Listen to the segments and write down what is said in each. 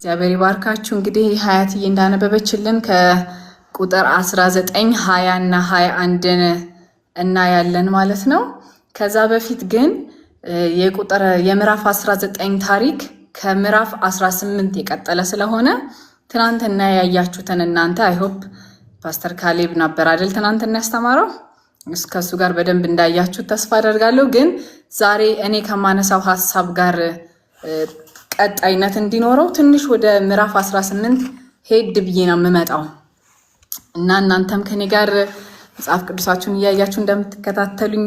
እግዚአብሔር ይባርካችሁ። እንግዲህ ሀያትዬ እንዳነበበችልን ከቁጥር 19 20 እና 21 እናያለን ማለት ነው። ከዛ በፊት ግን የምዕራፍ 19 ታሪክ ከምዕራፍ 18 የቀጠለ ስለሆነ ትናንትና ያያችሁትን እናንተ አይሆፕ ፓስተር ካሌብ ነበር አይደል ትናንትና ያስተማረው፣ እስከሱ ጋር በደንብ እንዳያችሁት ተስፋ አደርጋለሁ። ግን ዛሬ እኔ ከማነሳው ሐሳብ ጋር ቀጣይነት እንዲኖረው ትንሽ ወደ ምዕራፍ 18 ሄድ ብዬ ነው የምመጣው እና እናንተም ከኔ ጋር መጽሐፍ ቅዱሳችሁን እያያችሁ እንደምትከታተሉኝ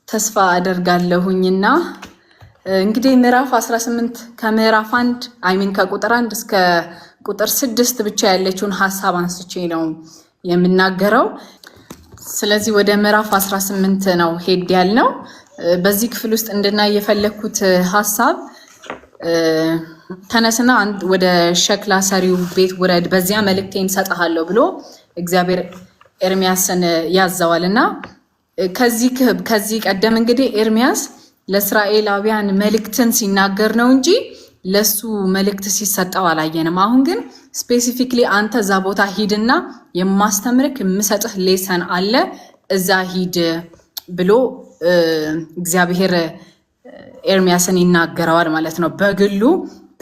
ተስፋ አደርጋለሁኝና እንግዲህ ምዕራፍ 18 ከምዕራፍ 1 ከቁጥር 1 እስከ ቁጥር 6 ብቻ ያለችውን ሐሳብ አንስቼ ነው የምናገረው። ስለዚህ ወደ ምዕራፍ 18 ነው ሄድ ያልነው። በዚህ ክፍል ውስጥ እንድናይ የፈለኩት ሐሳብ ተነስና ወደ ሸክላ ሰሪው ቤት ውረድ፣ በዚያ መልእክቴን ሰጥሃለሁ ብሎ እግዚአብሔር ኤርሚያስን ያዘዋልና ከዚህ ቀደም እንግዲህ ኤርሚያስ ለእስራኤላውያን መልእክትን ሲናገር ነው እንጂ ለሱ መልእክት ሲሰጠው አላየንም። አሁን ግን ስፔሲፊክሊ አንተ እዛ ቦታ ሂድና የማስተምርክ የምሰጥህ ሌሰን አለ እዛ ሂድ ብሎ እግዚአብሔር ኤርሚያስን ይናገረዋል ማለት ነው። በግሉ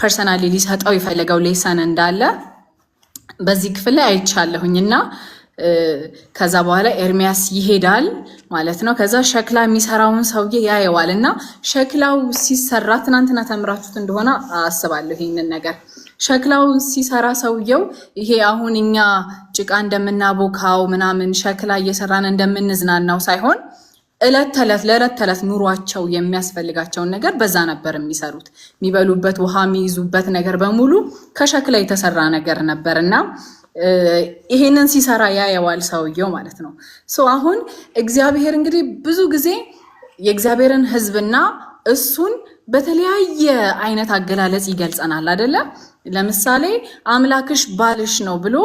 ፐርሰናሊ ሊሰጠው የፈለገው ሌሰን እንዳለ በዚህ ክፍል ላይ አይቻለሁኝና ከዛ በኋላ ኤርሚያስ ይሄዳል ማለት ነው። ከዛ ሸክላ የሚሰራውን ሰውዬ ያየዋል እና ሸክላው ሲሰራ ትናንትና ተምራችሁት እንደሆነ አስባለሁ። ይሄንን ነገር ሸክላው ሲሰራ ሰውየው ይሄ አሁን እኛ ጭቃ እንደምናቦካው ምናምን ሸክላ እየሰራን እንደምንዝናናው ሳይሆን ለዕለት ተዕለት ኑሯቸው የሚያስፈልጋቸውን ነገር በዛ ነበር የሚሰሩት። የሚበሉበት ውሃ የሚይዙበት ነገር በሙሉ ከሸክላ የተሰራ ነገር ነበርና ይሄንን ሲሰራ ያየዋል ሰውየው ማለት ነው። አሁን እግዚአብሔር እንግዲህ ብዙ ጊዜ የእግዚአብሔርን ሕዝብና እሱን በተለያየ አይነት አገላለጽ ይገልጸናል አይደለ? ለምሳሌ አምላክሽ ባልሽ ነው ብሎ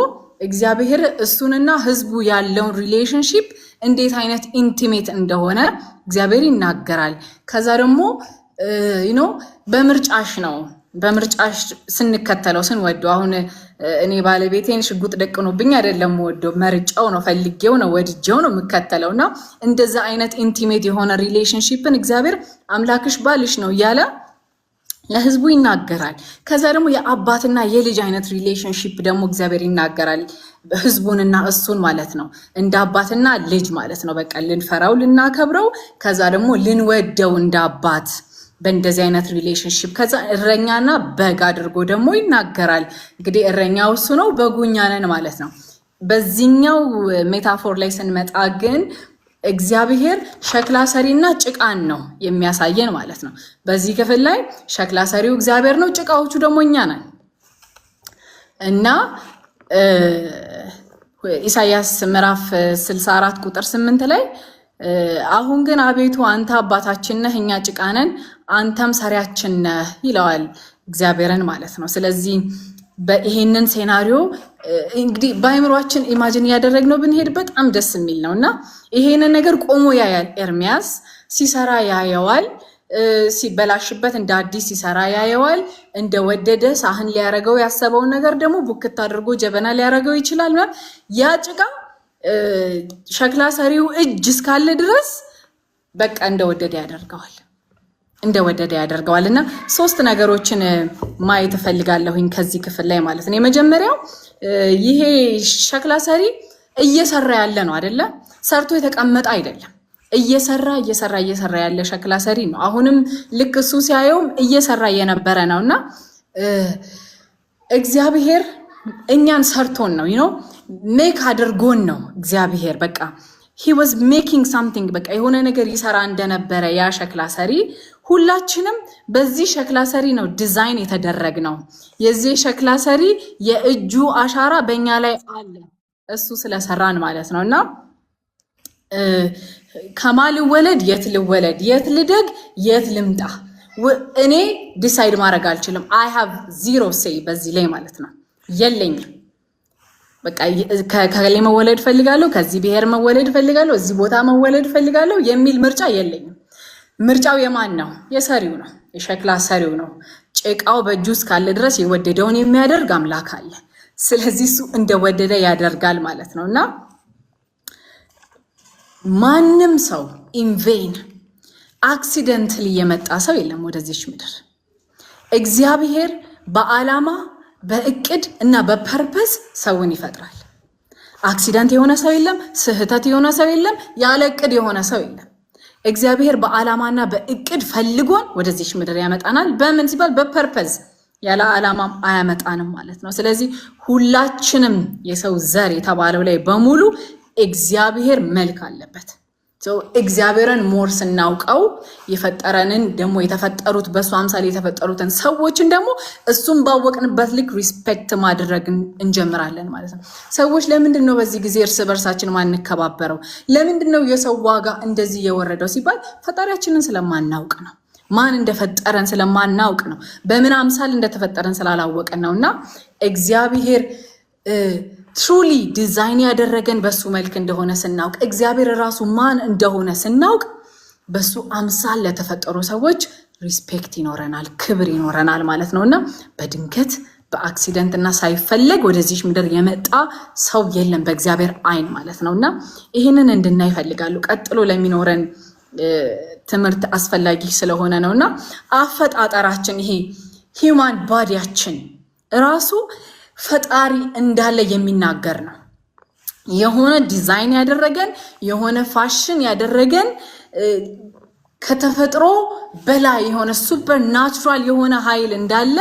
እግዚአብሔር እሱንና ሕዝቡ ያለውን ሪሌሽንሺፕ እንዴት አይነት ኢንቲሜት እንደሆነ እግዚአብሔር ይናገራል። ከዛ ደግሞ በምርጫሽ ነው በምርጫሽ ስንከተለው ስንወደው። አሁን እኔ ባለቤቴን ሽጉጥ ደቅኖብኝ አይደለም ወደው መርጫው ነው ፈልጌው ነው ወድጄው ነው የምከተለውና እንደዛ አይነት ኢንቲሜት የሆነ ሪሌሽንሺፕን እግዚአብሔር አምላክሽ ባልሽ ነው እያለ ለህዝቡ ይናገራል። ከዛ ደግሞ የአባትና የልጅ አይነት ሪሌሽንሺፕ ደግሞ እግዚአብሔር ይናገራል ህዝቡንና እሱን ማለት ነው። እንደ አባትና ልጅ ማለት ነው። በቃ ልንፈራው ልናከብረው፣ ከዛ ደግሞ ልንወደው እንደ አባት በእንደዚህ አይነት ሪሌሽንሺፕ። ከዛ እረኛና በግ አድርጎ ደግሞ ይናገራል። እንግዲህ እረኛው እሱ ነው፣ በጉ እኛ ነን ማለት ነው። በዚህኛው ሜታፎር ላይ ስንመጣ ግን እግዚአብሔር ሸክላ ሰሪና ጭቃን ነው የሚያሳየን ማለት ነው። በዚህ ክፍል ላይ ሸክላ ሰሪው እግዚአብሔር ነው፣ ጭቃዎቹ ደግሞ እኛ ነን እና ኢሳይያስ ምዕራፍ 64 ቁጥር 8 ላይ አሁን ግን አቤቱ አንተ አባታችን ነህ፣ እኛ ጭቃ ነን፣ አንተም ሰሪያችን ነህ ይለዋል እግዚአብሔርን ማለት ነው። ስለዚህ በይሄንን ሴናሪዮ እንግዲህ በአይምሯችን ኢማጂን ያደረግነው ብንሄድ በጣም ደስ የሚል ነው እና ይሄንን ነገር ቆሞ ያያል ኤርሚያስ። ሲሰራ ያየዋል፣ ሲበላሽበት እንደ አዲስ ሲሰራ ያየዋል። እንደወደደ ሳህን ሊያረገው ያሰበውን ነገር ደግሞ ቡክት አድርጎ ጀበና ሊያረገው ይችላል። ያ ጭቃ ሸክላ ሰሪው እጅ እስካለ ድረስ በቃ እንደወደደ ያደርገዋል እና ሶስት ነገሮችን ማየት እፈልጋለሁኝ ከዚህ ክፍል ላይ ማለት ነው። የመጀመሪያው ይሄ ሸክላ ሰሪ እየሰራ ያለ ነው አይደለ? ሰርቶ የተቀመጠ አይደለም። እየሰራ ያለ ሸክላ ሰሪ ነው። አሁንም ልክ እሱ ሲያየውም እየሰራ የነበረ ነውና እግዚአብሔር እኛን ሰርቶን ነው ሜክ አድርጎን ነው እግዚአብሔር። በቃ he was making something በቃ የሆነ ነገር ይሰራ እንደነበረ ያ ሸክላ ሰሪ። ሁላችንም በዚህ ሸክላ ሰሪ ነው ዲዛይን የተደረግነው። የዚህ ሸክላ ሰሪ የእጁ አሻራ በእኛ ላይ አለ፣ እሱ ስለሰራን ማለት ነውና ከማል ወለድ የት ልደግ የት ልምጣ እኔ ዲሳይድ ማድረግ አልችልም። I have zero say በዚህ ላይ ማለት ነው የለኝም። በቃ ከከሌ መወለድ ፈልጋለሁ፣ ከዚህ ብሔር መወለድ ፈልጋለሁ፣ እዚህ ቦታ መወለድ ፈልጋለሁ የሚል ምርጫ የለኝም። ምርጫው የማን ነው? የሰሪው ነው፣ የሸክላ ሰሪው ነው። ጭቃው በእጁ እስካለ ድረስ የወደደውን የሚያደርግ አምላክ አለ። ስለዚህ እሱ እንደወደደ ያደርጋል ማለት ነው እና ማንም ሰው ኢንቬን አክሲደንትሊ የመጣ ሰው የለም ወደዚች ምድር። እግዚአብሔር በዓላማ በእቅድ እና በፐርፐስ ሰውን ይፈጥራል። አክሲደንት የሆነ ሰው የለም፣ ስህተት የሆነ ሰው የለም፣ ያለ እቅድ የሆነ ሰው የለም። እግዚአብሔር በዓላማና በእቅድ ፈልጎን ወደዚች ምድር ያመጣናል። በምን ሲባል በፐርፐስ፣ ያለ ዓላማም አያመጣንም ማለት ነው። ስለዚህ ሁላችንም የሰው ዘር የተባለው ላይ በሙሉ እግዚአብሔር መልክ አለበት። እግዚአብሔርን ሞር ስናውቀው የፈጠረንን ደግሞ የተፈጠሩት በሱ አምሳል የተፈጠሩትን ሰዎችን ደግሞ እሱም ባወቅንበት ልክ ሪስፔክት ማድረግ እንጀምራለን ማለት ነው። ሰዎች ለምንድን ነው በዚህ ጊዜ እርስ በርሳችን ማንከባበረው? ለምንድን ነው የሰው ዋጋ እንደዚህ የወረደው ሲባል ፈጣሪያችንን ስለማናውቅ ነው። ማን እንደፈጠረን ስለማናውቅ ነው። በምን አምሳል እንደተፈጠረን ስላላወቀን ነው። እና እግዚአብሔር ትሩሊ ዲዛይን ያደረገን በሱ መልክ እንደሆነ ስናውቅ፣ እግዚአብሔር ራሱ ማን እንደሆነ ስናውቅ፣ በሱ አምሳል ለተፈጠሩ ሰዎች ሪስፔክት ይኖረናል፣ ክብር ይኖረናል ማለት ነው። እና በድንገት በአክሲደንት እና ሳይፈለግ ወደዚህ ምድር የመጣ ሰው የለም በእግዚአብሔር አይን ማለት ነው። እና ይህንን እንድናይ ይፈልጋሉ። ቀጥሎ ለሚኖረን ትምህርት አስፈላጊ ስለሆነ ነው። እና አፈጣጠራችን ይሄ ሂውማን ባዲያችን ራሱ ፈጣሪ እንዳለ የሚናገር ነው። የሆነ ዲዛይን ያደረገን፣ የሆነ ፋሽን ያደረገን፣ ከተፈጥሮ በላይ የሆነ ሱፐር ናቹራል የሆነ ኃይል እንዳለ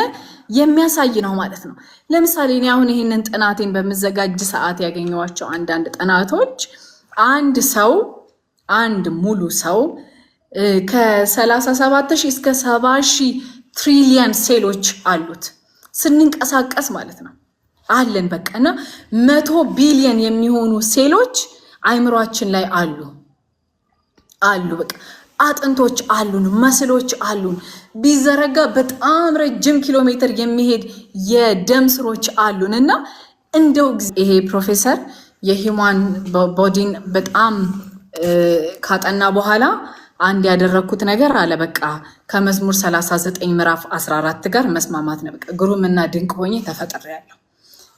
የሚያሳይ ነው ማለት ነው። ለምሳሌ እኔ አሁን ይህንን ጥናቴን በምዘጋጅ ሰዓት ያገኘኋቸው አንዳንድ ጥናቶች አንድ ሙሉ ሰው ከ37,000 እስከ 70,000 ትሪሊየን ሴሎች አሉት ስንንቀሳቀስ ማለት ነው አለን በቃ። እና 100 ቢሊየን የሚሆኑ ሴሎች አይምሯችን ላይ አሉ በቃ። አጥንቶች አሉን፣ መስሎች አሉን፣ ቢዘረጋ በጣም ረጅም ኪሎ ሜትር የሚሄድ የደም ስሮች አሉን። እና እንደው ይሄ ፕሮፌሰር የሂውማን ቦዲን በጣም ካጠና በኋላ አንድ ያደረኩት ነገር አለ። በቃ ከመዝሙር 39 ምዕራፍ 14 ጋር መስማማት ነው። በቃ ግሩምና ድንቅ ሆኜ ተፈጥሬያለሁ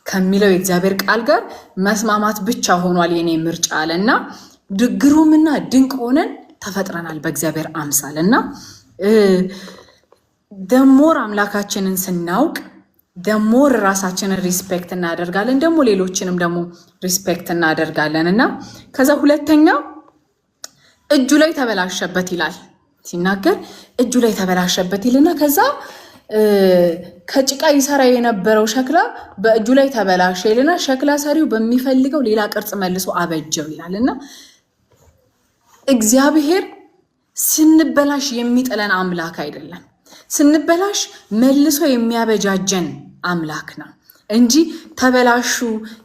ከሚለው የእግዚአብሔር ቃል ጋር መስማማት ብቻ ሆኗል የኔ ምርጫ አለና ግሩምና ድንቅ ሆነን ተፈጥረናል በእግዚአብሔር አምሳል። እና ደሞር አምላካችንን ስናውቅ ደሞር ራሳችንን ሪስፔክት እናደርጋለን፣ ደግሞ ሌሎችንም ደግሞ ሪስፔክት እናደርጋለን። እና ከዛ ሁለተኛ እጁ ላይ ተበላሸበት ይላል ሲናገር፣ እጁ ላይ ተበላሸበት ይልና ከዛ ከጭቃ ይሰራ የነበረው ሸክላ በእጁ ላይ ተበላሸ ይልና ሸክላ ሰሪው በሚፈልገው ሌላ ቅርጽ መልሶ አበጀው ይላል። እና እግዚአብሔር ስንበላሽ የሚጥለን አምላክ አይደለም፣ ስንበላሽ መልሶ የሚያበጃጀን አምላክ ነው እንጂ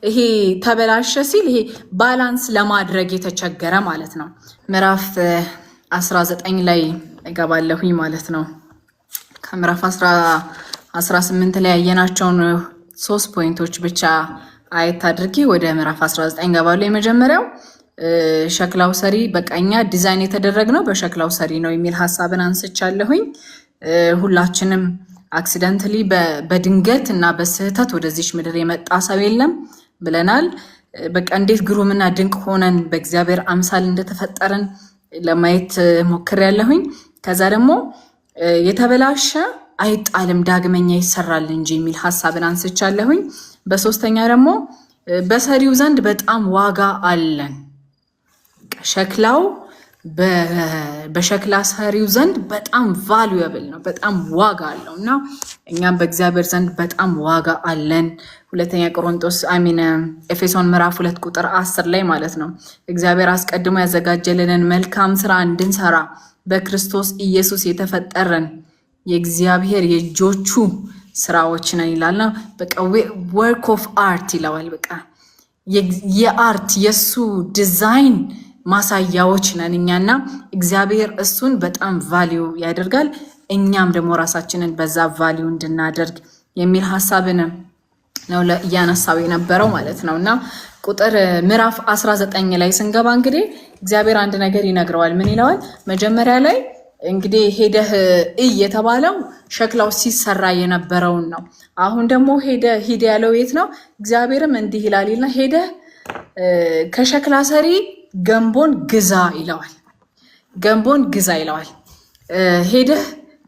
ይሄ ተበላሸ ሲል ይሄ ባላንስ ለማድረግ የተቸገረ ማለት ነው። ምዕራፍ 19 ላይ እገባለሁኝ ማለት ነው። ከምዕራፍ 18 ላይ ያየናቸውን 3 ፖይንቶች ብቻ አየት አድርጌ ወደ ምዕራፍ 19 እገባለሁ። የመጀመሪያው ሸክላው ሰሪ በቃኛ ዲዛይን የተደረግነው በሸክላው ሰሪ ነው የሚል ሐሳብን አንስቻለሁኝ። ሁላችንም አክሲደንትሊ በድንገት እና በስህተት ወደዚች ምድር የመጣ ሰው የለም ብለናል። በቃ እንዴት ግሩምና ድንቅ ሆነን በእግዚአብሔር አምሳል እንደተፈጠረን ለማየት ሞክሬያለሁኝ። ከዛ ደግሞ የተበላሸ አይጣልም ዳግመኛ ይሰራል እንጂ የሚል ሐሳብን አንስቻለሁኝ። በሶስተኛ ደግሞ በሰሪው ዘንድ በጣም ዋጋ አለን። ሸክላው በሸክላ ሰሪው ዘንድ በጣም ቫሉየብል ነው፣ በጣም ዋጋ አለው። እና እኛም በእግዚአብሔር ዘንድ በጣም ዋጋ አለን። ሁለተኛ ቆሮንቶስ ኤፌሶን ምዕራፍ 2 ቁጥር 10 ላይ ማለት ነው እግዚአብሔር አስቀድሞ ያዘጋጀልንን መልካም ስራ እንድንሰራ በክርስቶስ ኢየሱስ የተፈጠረን የእግዚአብሔር የእጆቹ ስራዎች ነን ይላልና በቃ ወርክ ኦፍ አርት ይለዋል። በቃ የአርት የሱ ዲዛይን ማሳያዎች ነን እኛና እግዚአብሔር እሱን በጣም ቫልዩ ያደርጋል። እኛም ደግሞ ራሳችንን በዛ ቫልዩ እንድናደርግ የሚል ሐሳብን ነው እያነሳው የነበረው ማለት ነው። እና ቁጥር ምዕራፍ 19 ላይ ስንገባ እንግዲህ እግዚአብሔር አንድ ነገር ይነግረዋል። ምን ይለዋል? መጀመሪያ ላይ እንግዲህ ሄደህ የተባለው ሸክላው ሲሰራ የነበረውን ነው። አሁን ደግሞ ሂድ ያለው የት ነው? እግዚአብሔርም እንዲህ ይላልና ሄደህ ከሸክላ ሰሪ ገንቦን ግዛ ይለዋል። ገንቦን ግዛ ይለዋል። ሄደህ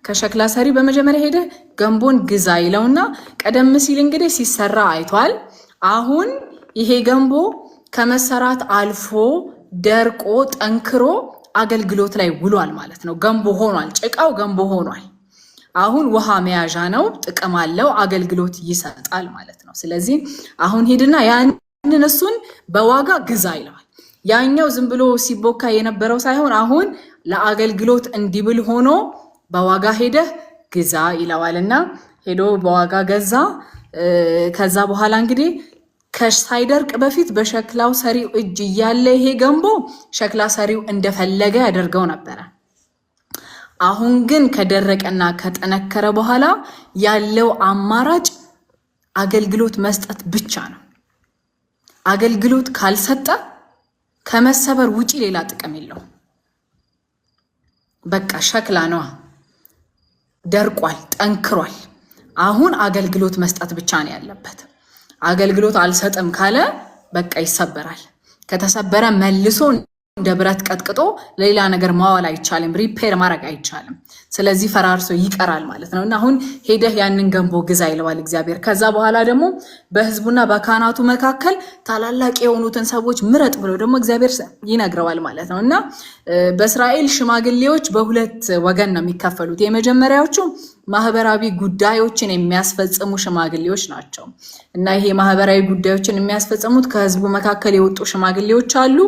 ከሸክላ ሰሪ በመጀመሪያ ሄደህ ገንቦን ግዛ ይለውና ቀደም ሲል እንግዲህ ሲሰራ አይቷል። አሁን ይሄ ገንቦ ከመሰራት አልፎ ደርቆ ጠንክሮ አገልግሎት ላይ ውሏል ማለት ነው። ገንቦ ሆኗል። ጭቃው ገንቦ ሆኗል። አሁን ውሃ መያዣ ነው፣ ጥቅም አለው፣ አገልግሎት ይሰጣል ማለት ነው። ስለዚህ አሁን ሄድና ያንን እሱን በዋጋ ግዛ ይለዋል። ያኛው ዝም ብሎ ሲቦካ የነበረው ሳይሆን አሁን ለአገልግሎት እንዲብል ሆኖ በዋጋ ሄደህ ግዛ ይለዋልና ሄዶ በዋጋ ገዛ። ከዛ በኋላ እንግዲህ ሳይደርቅ በፊት በሸክላው ሰሪው እጅ እያለ ይሄ ገንቦ ሸክላ ሰሪው እንደፈለገ ያደርገው ነበረ። አሁን ግን ከደረቀና ከጠነከረ በኋላ ያለው አማራጭ አገልግሎት መስጠት ብቻ ነው። አገልግሎት ካልሰጠ ከመሰበር ውጪ ሌላ ጥቅም የለውም። በቃ ሸክላ ነዋ፣ ደርቋል፣ ጠንክሯል። አሁን አገልግሎት መስጠት ብቻ ነው ያለበት። አገልግሎት አልሰጥም ካለ በቃ ይሰበራል። ከተሰበረ መልሶ እንደ ብረት ቀጥቅጦ ለሌላ ነገር ማዋል አይቻልም፣ ሪፔር ማድረግ አይቻልም። ስለዚህ ፈራርሶ ይቀራል ማለት ነው። እና አሁን ሄደህ ያንን ገንቦ ግዛ ይለዋል እግዚአብሔር። ከዛ በኋላ ደግሞ በሕዝቡና በካህናቱ መካከል ታላላቅ የሆኑትን ሰዎች ምረጥ ብሎ ደግሞ እግዚአብሔር ይነግረዋል ማለት ነው። እና በእስራኤል ሽማግሌዎች በሁለት ወገን ነው የሚከፈሉት። የመጀመሪያዎቹ ማህበራዊ ጉዳዮችን የሚያስፈጽሙ ሽማግሌዎች ናቸው። እና ይሄ ማህበራዊ ጉዳዮችን የሚያስፈጽሙት ከሕዝቡ መካከል የወጡ ሽማግሌዎች አሉ።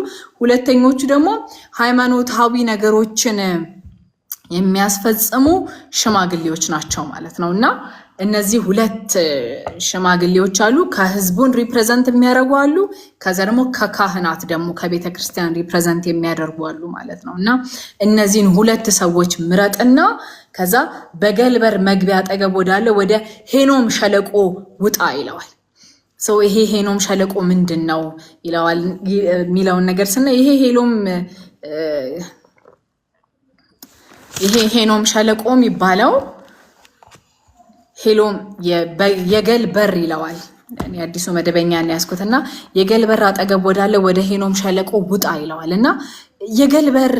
ሁለተኞቹ ደግሞ ሃይማኖታዊ ነገሮችን የሚያስፈጽሙ ሽማግሌዎች ናቸው ማለት ነው። እና እነዚህ ሁለት ሽማግሌዎች አሉ። ከህዝቡን ሪፕሬዘንት የሚያደርጉ አሉ። ከዛ ደግሞ ከካህናት ደግሞ ከቤተ ክርስቲያን ሪፕሬዘንት የሚያደርጉ አሉ ማለት ነው። እና እነዚህን ሁለት ሰዎች ምረጥና ከዛ በገልበር መግቢያ አጠገብ ወዳለ ወደ ሄኖም ሸለቆ ውጣ ይለዋል። ሰው ይሄ ሄኖም ሸለቆ ምንድን ነው ይለዋል። የሚለውን ነገር ስና ይሄ ሄኖም ሸለቆ የሚባለው ሄሎም የገል በር ይለዋል። አዲሱ መደበኛ ነው ያስኩትና የገል በር አጠገብ ወዳለ ወደ ሄኖም ሸለቆ ውጣ ይለዋል። እና የገል በር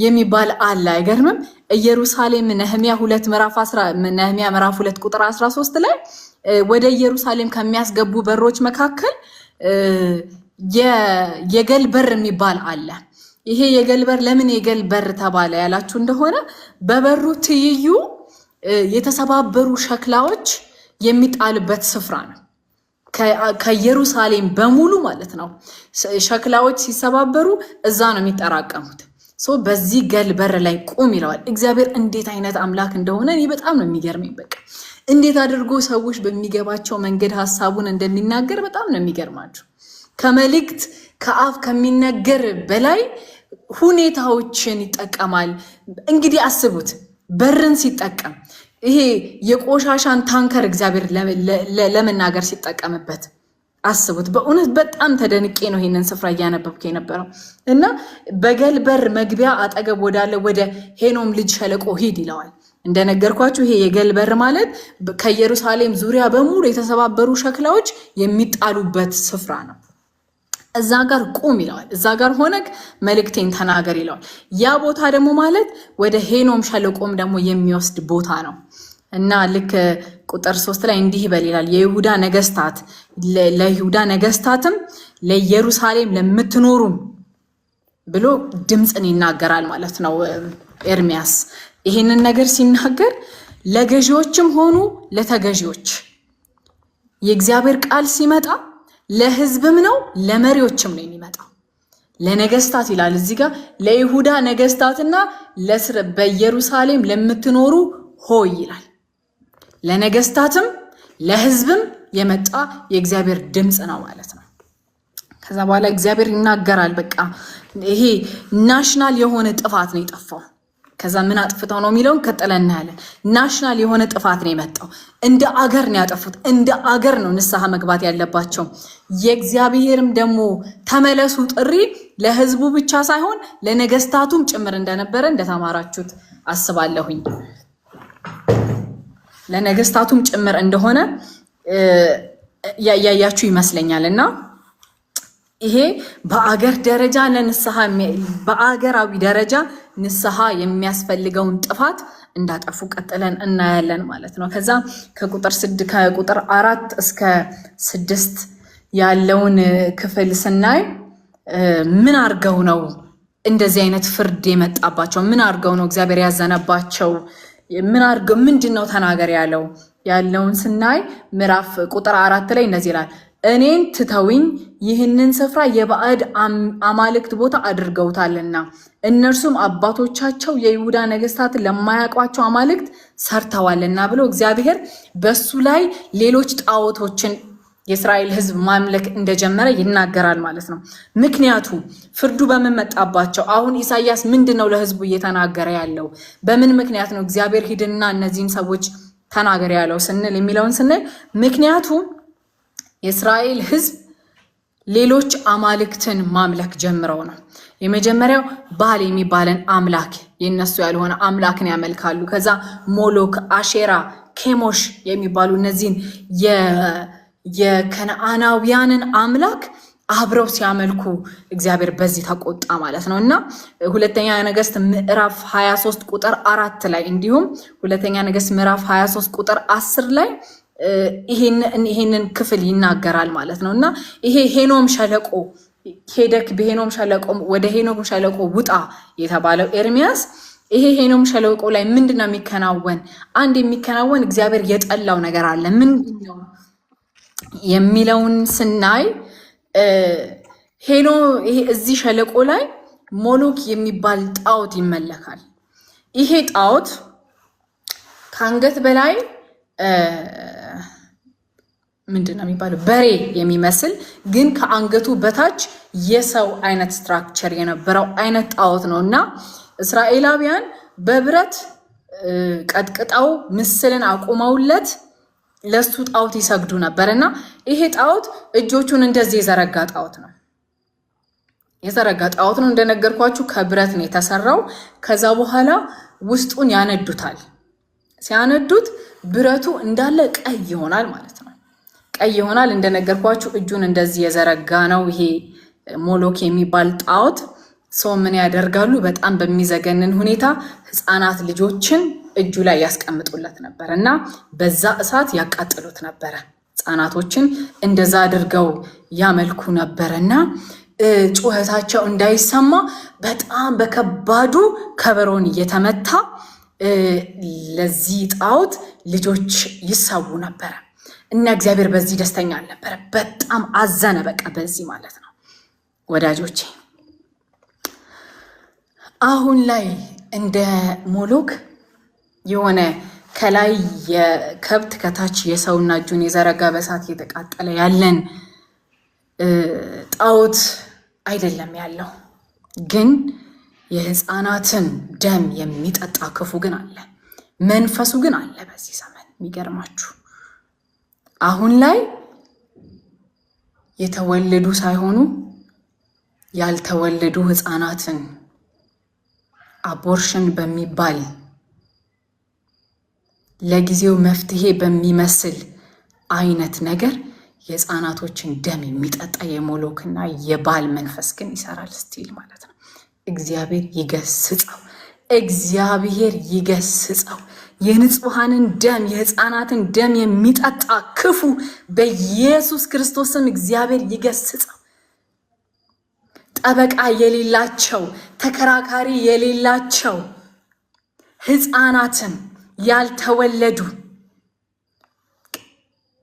የሚባል አለ። አይገርምም? ኢየሩሳሌም ነህሚያ ምዕራፍ 2 ቁጥር 13 ላይ ወደ ኢየሩሳሌም ከሚያስገቡ በሮች መካከል የገል በር የሚባል አለ። ይሄ የገል በር ለምን የገል በር ተባለ ያላችሁ እንደሆነ በበሩ ትይዩ የተሰባበሩ ሸክላዎች የሚጣልበት ስፍራ ነው። ከኢየሩሳሌም በሙሉ ማለት ነው። ሸክላዎች ሲሰባበሩ እዛ ነው የሚጠራቀሙት። በዚህ ገል በር ላይ ቁም ይለዋል እግዚአብሔር። እንዴት አይነት አምላክ እንደሆነ እኔ በጣም ነው የሚገርመኝ። በቃ እንዴት አድርጎ ሰዎች በሚገባቸው መንገድ ሀሳቡን እንደሚናገር በጣም ነው የሚገርማቸው። ከመልእክት ከአፍ ከሚነገር በላይ ሁኔታዎችን ይጠቀማል። እንግዲህ አስቡት፣ በርን ሲጠቀም ይሄ የቆሻሻን ታንከር እግዚአብሔር ለመናገር ሲጠቀምበት አስቡት። በእውነት በጣም ተደንቄ ነው ይሄንን ስፍራ እያነበብኩ የነበረው። እና በገል በር መግቢያ አጠገብ ወዳለ ወደ ሄኖም ልጅ ሸለቆ ሂድ ይለዋል። እንደነገርኳችሁ ይሄ የገል በር ማለት ከኢየሩሳሌም ዙሪያ በሙሉ የተሰባበሩ ሸክላዎች የሚጣሉበት ስፍራ ነው። እዛ ጋር ቁም ይለዋል። እዛ ጋር ሆነክ መልእክቴን ተናገር ይለዋል። ያ ቦታ ደግሞ ማለት ወደ ሄኖም ሸለቆም ደግሞ የሚወስድ ቦታ ነው። እና ልክ ቁጥር 3 ላይ እንዲህ ይበል ይላል፣ የይሁዳ ነገስታት ለይሁዳ ነገስታትም ለኢየሩሳሌም ለምትኖሩም ብሎ ድምፅን ይናገራል ማለት ነው ኤርሚያስ። ይሄንን ነገር ሲናገር ለገዢዎችም ሆኑ ለተገዢዎች የእግዚአብሔር ቃል ሲመጣ ለህዝብም ነው ለመሪዎችም ነው የሚመጣው። ለነገስታት ይላል እዚህ ጋር ለይሁዳ ነገስታትና በኢየሩሳሌም ለምትኖሩ ሆይ ይላል። ለነገስታትም ለህዝብም የመጣ የእግዚአብሔር ድምፅ ነው ማለት ነው። ከዛ በኋላ እግዚአብሔር ይናገራል። በቃ ይሄ ናሽናል የሆነ ጥፋት ነው የጠፋው። ከዛ ምን አጥፍተው ነው የሚለውን ቀጥለን እናያለን። ናሽናል የሆነ ጥፋት ነው የመጣው። እንደ አገር ነው ያጠፉት። እንደ አገር ነው ንስሐ መግባት ያለባቸው። የእግዚአብሔርም ደግሞ ተመለሱ ጥሪ ለህዝቡ ብቻ ሳይሆን ለነገስታቱም ጭምር እንደነበረ እንደተማራችሁት አስባለሁኝ። ለነገስታቱም ጭምር እንደሆነ ያያያችሁ ይመስለኛልና ይሄ በአገር ደረጃ ለንስሐ በአገራዊ ደረጃ ንስሐ የሚያስፈልገውን ጥፋት እንዳጠፉ ቀጥለን እናያለን ማለት ነው። ከዛ ከቁጥር 4 እስከ 6 ያለውን ክፍል ስናይ ምን አርገው ነው እንደዚህ አይነት ፍርድ የመጣባቸው? ምን አርገው ነው እግዚአብሔር ያዘነባቸው? ምን አርገው ምንድነው ተናገር ያለውን ስናይ ምዕራፍ ቁጥር 4 ላይ እንደዚህ ይላል። እኔን ትተውኝ ይህንን ስፍራ የባዕድ አማልክት ቦታ አድርገውታልና እነርሱም አባቶቻቸው የይሁዳ ነገስታት ለማያውቋቸው አማልክት ሰርተዋልና ብሎ እግዚአብሔር በሱ ላይ ሌሎች ጣዖቶችን የእስራኤል ህዝብ ማምለክ እንደጀመረ ይናገራል ማለት ነው። ምክንያቱ ፍርዱ በምን መጣባቸው? አሁን ኢሳያስ ምንድነው ለህዝቡ እየተናገረ ያለው? በምን ምክንያት ነው እግዚአብሔር ሂድና እነዚህን ሰዎች ተናገር ያለው ስንል የሚለውን ስንል ምክንያቱ የእስራኤል ህዝብ ሌሎች አማልክትን ማምለክ ጀምረው ነው። የመጀመሪያው ባል የሚባለን አምላክ የነሱ ያልሆነ አምላክን ያመልካሉ። ከዛ ሞሎክ፣ አሼራ፣ ኬሞሽ የሚባሉ እነዚህን የከነዓናውያንን አምላክ አብረው ሲያመልኩ እግዚአብሔር በዚህ ተቆጣ ማለት ነው። እና ሁለተኛ ነገስት ምዕራፍ 23 ቁጥር 4 ላይ እንዲሁም ሁለተኛ ነገስት ምዕራፍ 23 ቁጥር 10 ላይ ይሄንን ክፍል ይናገራል ማለት ነው። እና ይሄ ሄኖም ሸለቆ ሄደክ በሄኖም ሸለቆ ወደ ሄኖም ሸለቆ ውጣ የተባለው ኤርሚያስ ይሄ ሄኖም ሸለቆ ላይ ምንድነው የሚከናወን? አንድ የሚከናወን እግዚአብሔር የጠላው ነገር አለ። ምንድነው የሚለውን ስናይ ይሄ እዚህ ሸለቆ ላይ ሞሎክ የሚባል ጣዖት ይመለካል። ይሄ ጣዖት ከአንገት በላይ ምንድነው የሚባለው በሬ የሚመስል ግን ከአንገቱ በታች የሰው አይነት ስትራክቸር የነበረው አይነት ጣዖት ነው። እና እስራኤላውያን በብረት ቀጥቅጠው ምስልን አቁመውለት ለሱ ጣዖት ይሰግዱ ነበርና ይሄ ጣዖት እጆቹን እንደዚህ የዘረጋ ጣዖት ነው። እንደነገርኳችሁ ከብረት ነው የተሰራው። ከዛ በኋላ ውስጡን ያነዱታል። ሲያነዱት ብረቱ እንዳለ ቀይ ይሆናል ማለት ነው። ቀይ ይሆናል። እንደነገርኳችሁ እጁን እንደዚህ የዘረጋ ነው ይሄ ሞሎክ የሚባል ጣዖት። ሰው ምን ያደርጋሉ? በጣም በሚዘገንን ሁኔታ ህፃናት ልጆችን እጁ ላይ ያስቀምጡለት ነበር እና በዛ እሳት ያቃጥሉት ነበረ። ህፃናቶችን እንደዛ አድርገው ያመልኩ ነበርና ጩኸታቸው እንዳይሰማ በጣም በከባዱ ከበሮን እየተመታ ለዚህ ጣዖት ልጆች ይሰዉ ነበረ እና እግዚአብሔር በዚህ ደስተኛ አልነበረ። በጣም አዘነ። በቃ በዚህ ማለት ነው ወዳጆቼ። አሁን ላይ እንደ ሞሎክ የሆነ ከላይ የከብት ከታች የሰውና እጁን የዘረጋ በሳት የተቃጠለ ያለን ጣዖት አይደለም ያለው። ግን የህፃናትን ደም የሚጠጣ ክፉ ግን አለ። መንፈሱ ግን አለ በዚህ ዘመን። የሚገርማችሁ አሁን ላይ የተወለዱ ሳይሆኑ ያልተወለዱ ህፃናትን አቦርሽን በሚባል ለጊዜው መፍትሄ በሚመስል አይነት ነገር የህፃናቶችን ደም የሚጠጣ የሞሎክና የባል መንፈስ ግን ይሰራል ስቲል ማለት ነው። እግዚአብሔር ይገስጸው። የንጹሃንን ደም የህፃናትን ደም የሚጠጣ ክፉ በኢየሱስ ክርስቶስም እግዚአብሔር ይገስጸው። ጠበቃ የሌላቸው ተከራካሪ የሌላቸው ህፃናትን ያልተወለዱ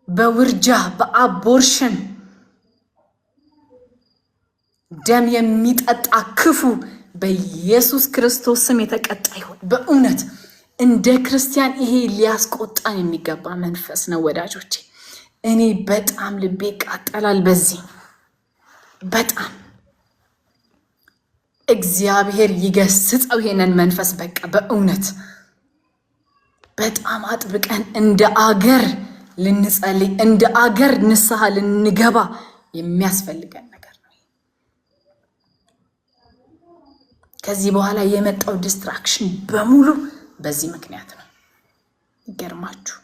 በውርጃ በአቦርሽን ደም የሚጠጣ ክፉ በኢየሱስ ክርስቶስ ስም የተቀጣ ይሁን። በእውነት እንደ ክርስቲያን ይሄ ሊያስቆጣን የሚገባ መንፈስ ነው ወዳጆቼ። እኔ በጣም ልቤ ይቃጠላል በዚህ። በጣም እግዚአብሔር ይገስጸው ይሄንን መንፈስ። በቃ በእውነት በጣም አጥብቀን እንደ አገር ልንጸልይ፣ እንደ አገር ንስሐ ልንገባ የሚያስፈልገን ነገር ነው። ከዚህ በኋላ የመጣው ዲስትራክሽን በሙሉ በዚህ ምክንያት ነው። ይገርማችሁ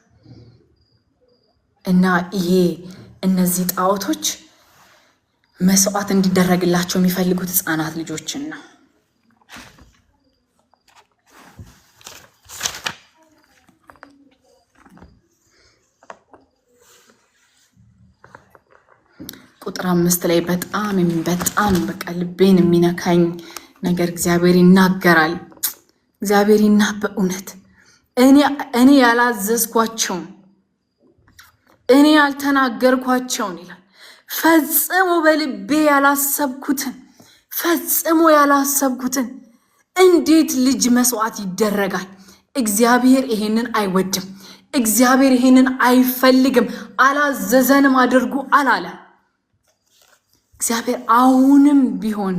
እና ይሄ እነዚህ ጣዖቶች መስዋዕት እንዲደረግላቸው የሚፈልጉት ህፃናት ልጆችን ነው። ቁጥር 5 ላይ በጣም በቃ ልቤን የሚነካኝ ነገር እግዚአብሔር ይናገራል። እግዚአብሔር በእውነት እኔ ያላዘዝኳቸውን እኔ ያልተናገርኳቸውን ይላል። ፈጽሞ በልቤ ያላሰብኩትን እንዴት ልጅ መስዋዕት ይደረጋል? እግዚአብሔር ይሄንን አይወድም። እግዚአብሔር ይሄንን አይፈልግም። አላዘዘንም አድርጉ አላለ። እግዚአብሔር አሁንም ቢሆን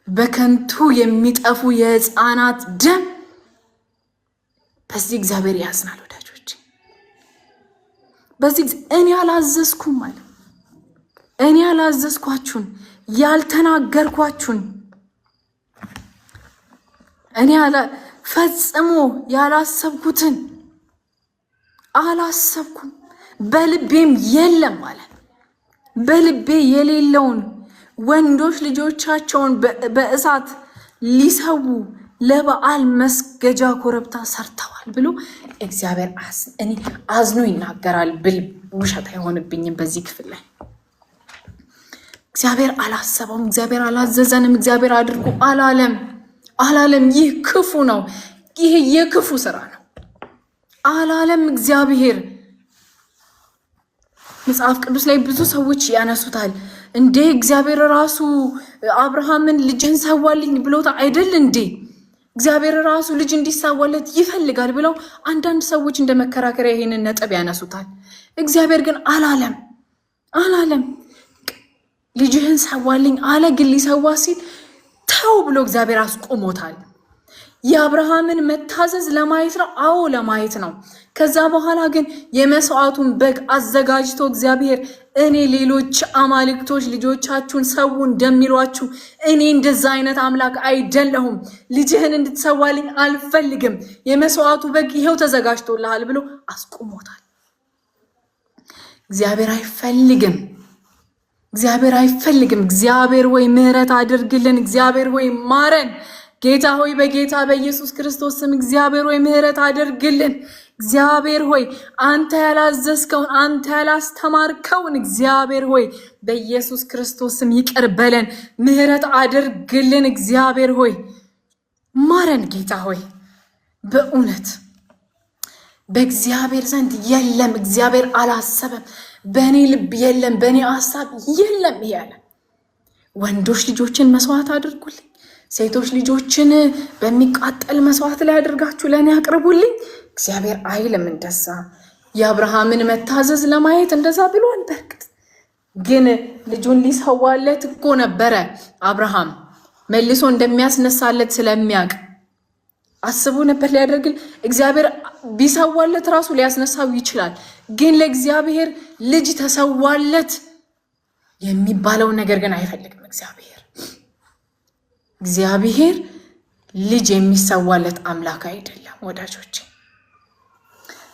በከንቱ የሚጠፉ የህፃናት ደም በዚህ እግዚአብሔር ያዝናል። ወዳጆች በዚህ እኔ አላዘዝኩም ማለት እኔ ያላዘዝኳችሁን ያልተናገርኳችሁን እኔ ፈጽሞ ያላሰብኩትን አላሰብኩም፣ በልቤም የለም ማለት በልቤ የሌለውን ወንዶች ልጆቻቸውን በእሳት ሊሰው ለበዓል መስገጃ ኮረብታ ሰርተዋል ብሎ እግዚአብሔር አዝኖ ይናገራል ብል ውሸት አይሆንብኝም። በዚህ ክፍል ላይ እግዚአብሔር አላሰበውም፣ እግዚአብሔር አላዘዘንም፣ እግዚአብሔር አድርጉ አላለም። ይህ ክፉ ነው፣ ይህ የክፉ ስራ ነው አላለም እግዚአብሔር። መጽሐፍ ቅዱስ ላይ ብዙ ሰዎች ያነሱታል። እንዴ እግዚአብሔር ራሱ አብርሃምን ልጅህን ሰዋልኝ ብሎታ አይደል እንዴ? እግዚአብሔር ራሱ ልጅ እንዲሰዋለት ይፈልጋል ብለው አንዳንድ ሰዎች እንደ መከራከሪያ ይሄንን ነጥብ ያነሱታል። እግዚአብሔር ግን አላለም። ልጅህን ሰዋልኝ አለ። ግን ሊሰዋ ሲል ተው ብሎ እግዚአብሔር አስቆሞታል። የአብርሃምን መታዘዝ ለማየት ነው። አዎ ለማየት ነው። ከዛ በኋላ ግን የመስዋዕቱን በግ አዘጋጅቶ እግዚአብሔር እኔ ሌሎች አማልክቶች ልጆቻችሁን ሰው እንደሚሏችሁ እኔ እንደዛ አይነት አምላክ አይደለሁም፣ ልጅህን እንድትሰዋልኝ አልፈልግም፣ የመስዋዕቱ በግ ይሄው ተዘጋጅቶልሃል ብሎ አስቆሞታል። እግዚአብሔር አይፈልግም። እግዚአብሔር ወይ ምህረት አድርግልን፣ እግዚአብሔር ወይ ማረን። ጌታ ሆይ በጌታ በኢየሱስ ክርስቶስ ስም እግዚአብሔር ሆይ ምህረት አድርግልን። እግዚአብሔር ሆይ አንተ ያላዘዝከውን አንተ ያላስተማርከውን እግዚአብሔር ሆይ በኢየሱስ ክርስቶስ ስም ይቅር በለን፣ ምህረት አድርግልን። እግዚአብሔር ሆይ ማረን። ጌታ ሆይ በእውነት በእግዚአብሔር ዘንድ የለም፣ እግዚአብሔር አላሰበም፣ በእኔ ልብ የለም፣ በእኔ ሀሳብ የለም እያለ ወንዶች ልጆችን መስዋዕት አድርጉልኝ፣ ሴቶች ልጆችን በሚቃጠል መስዋዕት ላይ አድርጋችሁ ለእኔ አቅርቡልኝ። እግዚአብሔር አይልም እንደዛ። የአብርሃምን መታዘዝ ለማየት እንደዛ ብሏል። በርግጥ ግን ልጁን ሊሰዋለት እኮ ነበረ። አብርሃም መልሶ እንደሚያስነሳለት ስለሚያውቅ አስቡ ነበር ሊያደርግል። እግዚአብሔር ቢሰዋለት ራሱ ሊያስነሳው ይችላል። ግን ለእግዚአብሔር ልጅ ተሰዋለት የሚባለውን ነገር ግን አይፈልግም እግዚአብሔር ልጅ የሚሰዋለት አምላክ አይደለም ወዳጆች።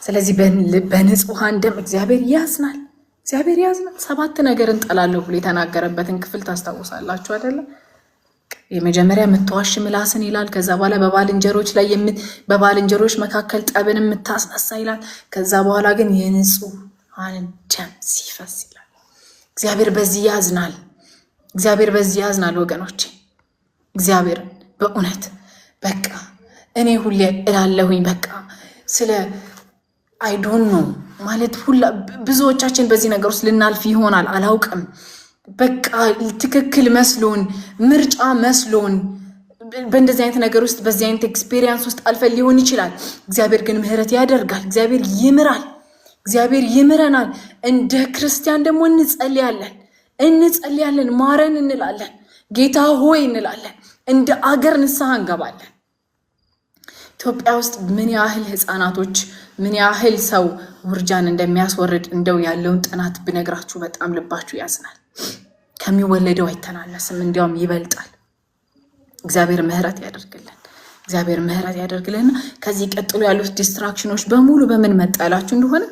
ስለዚህ በንጹሃን ደም እግዚአብሔር ያዝናል። 7 ነገር እንጠላለሁ ብሎ የተናገረበትን ክፍል ታስታውሳላችሁ አይደለ? የመጀመሪያ የምትዋሽ ምላስን ይላል። ከዛ በኋላ በባልንጀሮች መካከል ጠብን የምታስነሳ ይላል። ከዛ በኋላ ግን የንጹሃን ደም ሲፈስ ይላል። እግዚአብሔር በዚህ ያዝናል ወገኖቼ። እግዚአብሔር በእውነት በቃ እኔ ሁሌ እላለሁኝ በቃ ስለ አይዶን ነው ማለት ብዙዎቻችን በዚህ ነገር ውስጥ ልናልፍ ይሆናል አላውቅም። በቃ ትክክል መስሎን ምርጫ መስሎን በእንደዚህ አይነት ነገር ውስጥ በዚህ አይነት ኤክስፒሪየንስ ውስጥ አልፈን ሊሆን ይችላል። እግዚአብሔር ግን ምህረት ያደርጋል። እግዚአብሔር ይምረናል። እንደ ክርስቲያን ደግሞ እንጸልያለን፣ ማረን እንላለን፣ ጌታ ሆይ እንላለን። እንደ አገር ንስሐ እንገባለን። ኢትዮጵያ ውስጥ ምን ያህል ህፃናቶች ምን ያህል ሰው ውርጃን እንደሚያስወርድ እንደው ያለውን ጥናት ብነግራችሁ በጣም ልባችሁ ያዝናል። ከሚወለደው አይተናነስም፣ እንዲያውም ይበልጣል። እግዚአብሔር ምህረት ያደርግልን። እግዚአብሔር ምህረት ያደርግልን። ከዚህ ቀጥሎ ያሉት ዲስትራክሽኖች በሙሉ በምን መጣላችሁ እንደሆነ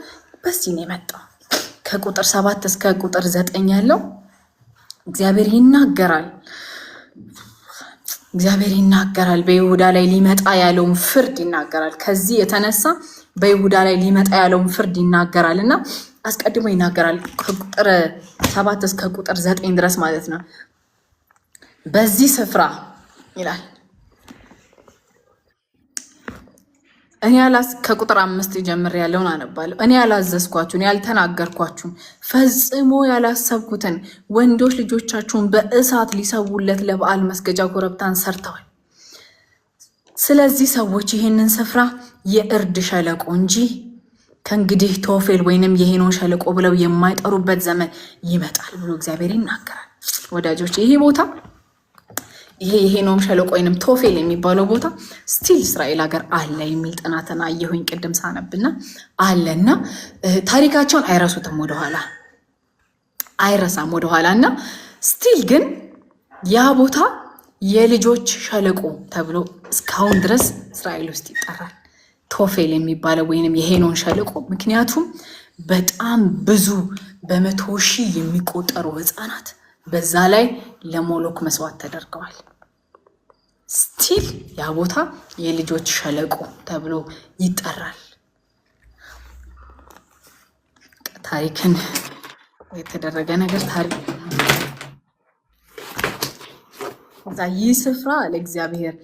በዚህ ነው የመጣው። ከቁጥር 7 እስከ ቁጥር 9 ያለው እግዚአብሔር ይናገራል። እግዚአብሔር ይናገራል። በይሁዳ ላይ ሊመጣ ያለውን ፍርድ ይናገራል። ከዚህ የተነሳ በይሁዳ ላይ ሊመጣ ያለውን ፍርድ ይናገራልና አስቀድሞ ይናገራል። ከቁጥር 7 እስከ ቁጥር 9 ድረስ ማለት ነው። በዚህ ስፍራ ይላል ከቁጥር 5 ጀምር ያለውን አነባለሁ። እኔ ያላዘዝኳችሁን ያልተናገርኳችሁን ፈጽሞ ያላሰብኩትን ወንዶች ልጆቻችሁን በእሳት ሊሰውለት ለበዓል መስገጃ ኮረብታን ሰርተዋል። ስለዚህ ሰዎች ይህንን ስፍራ የእርድ ሸለቆ እንጂ ከእንግዲህ ቶፌል ወይንም የሄኖን ሸለቆ ብለው የማይጠሩበት ዘመን ይመጣል ብሎ እግዚአብሔር ይናገራል። ወዳጆች ይሄ የሄኖም ሸለቆ ወይንም ቶፌል የሚባለው ቦታ ስቲል እስራኤል ሀገር አለ የሚል ጥናትን አየሁኝ ቅድም ሳነብና አለና ታሪካቸውን አይረሱትም፣ ወደኋላ አይረሳም ወደኋላ እና ስቲል ግን ያ ቦታ የልጆች ሸለቆ ተብሎ እስካሁን ድረስ እስራኤል ውስጥ ይጠራል፣ ቶፌል የሚባለው ወይንም የሄኖን ሸለቆ። ምክንያቱም በጣም ብዙ በመቶ ሺህ የሚቆጠሩ ህፃናት በዛ ላይ ለሞሎክ መስዋዕት ተደርገዋል። ስቲል ያ ቦታ የልጆች ሸለቆ ተብሎ ይጠራል። ታሪክን የተደረገ ነገር ታሪክ ይህ ስፍራ ለእግዚአብሔር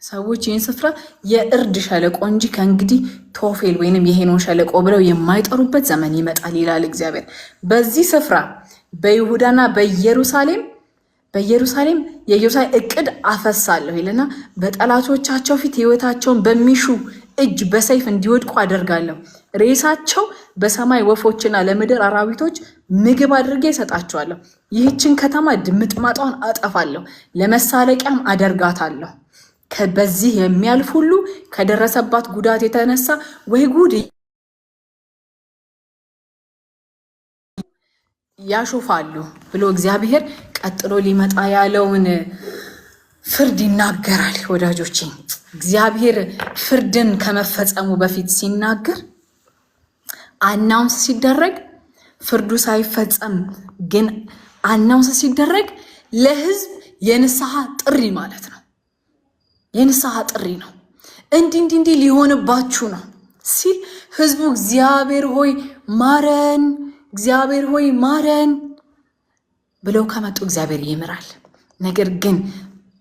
ሰዎች ይህን ስፍራ የእርድ ሸለቆ እንጂ ከእንግዲህ ቶፌል ወይንም የሄኖን ሸለቆ ብለው የማይጠሩበት ዘመን ይመጣል ይላል እግዚአብሔር። በዚህ ስፍራ በይሁዳና በኢየሩሳሌም የኢየሩሳሌም እቅድ አፈሳለሁ ይልና በጠላቶቻቸው ፊት ህይወታቸውን በሚሹ እጅ በሰይፍ እንዲወድቁ አደርጋለሁ። ሬሳቸው በሰማይ ወፎችና ለምድር አራዊቶች ምግብ አድርጌ እሰጣቸዋለሁ። ይህችን ከተማ ድምጥማጧን አጠፋለሁ፣ ለመሳለቂያም አደርጋታለሁ። በዚህ የሚያልፍ ሁሉ ከደረሰባት ጉዳት የተነሳ ወይ ጉድ ያሾፋሉ ብሎ እግዚአብሔር ቀጥሎ ሊመጣ ያለውን ፍርድ ይናገራል። ወዳጆቼ እግዚአብሔር ፍርድን ከመፈጸሙ በፊት ሲናገር አናውንስ ሲደረግ ፍርዱ ሳይፈጸም ግን አናውንስ ሲደረግ ለህዝብ የንስሐ ጥሪ ማለት ነው። የንስሐ ጥሪ ነው። እንዲህ ሊሆንባችሁ ነው ሲል ህዝቡ እግዚአብሔር ሆይ ማረን፣ እግዚአብሔር ሆይ ማረን ብለው ከመጡ እግዚአብሔር ይምራል። ነገር ግን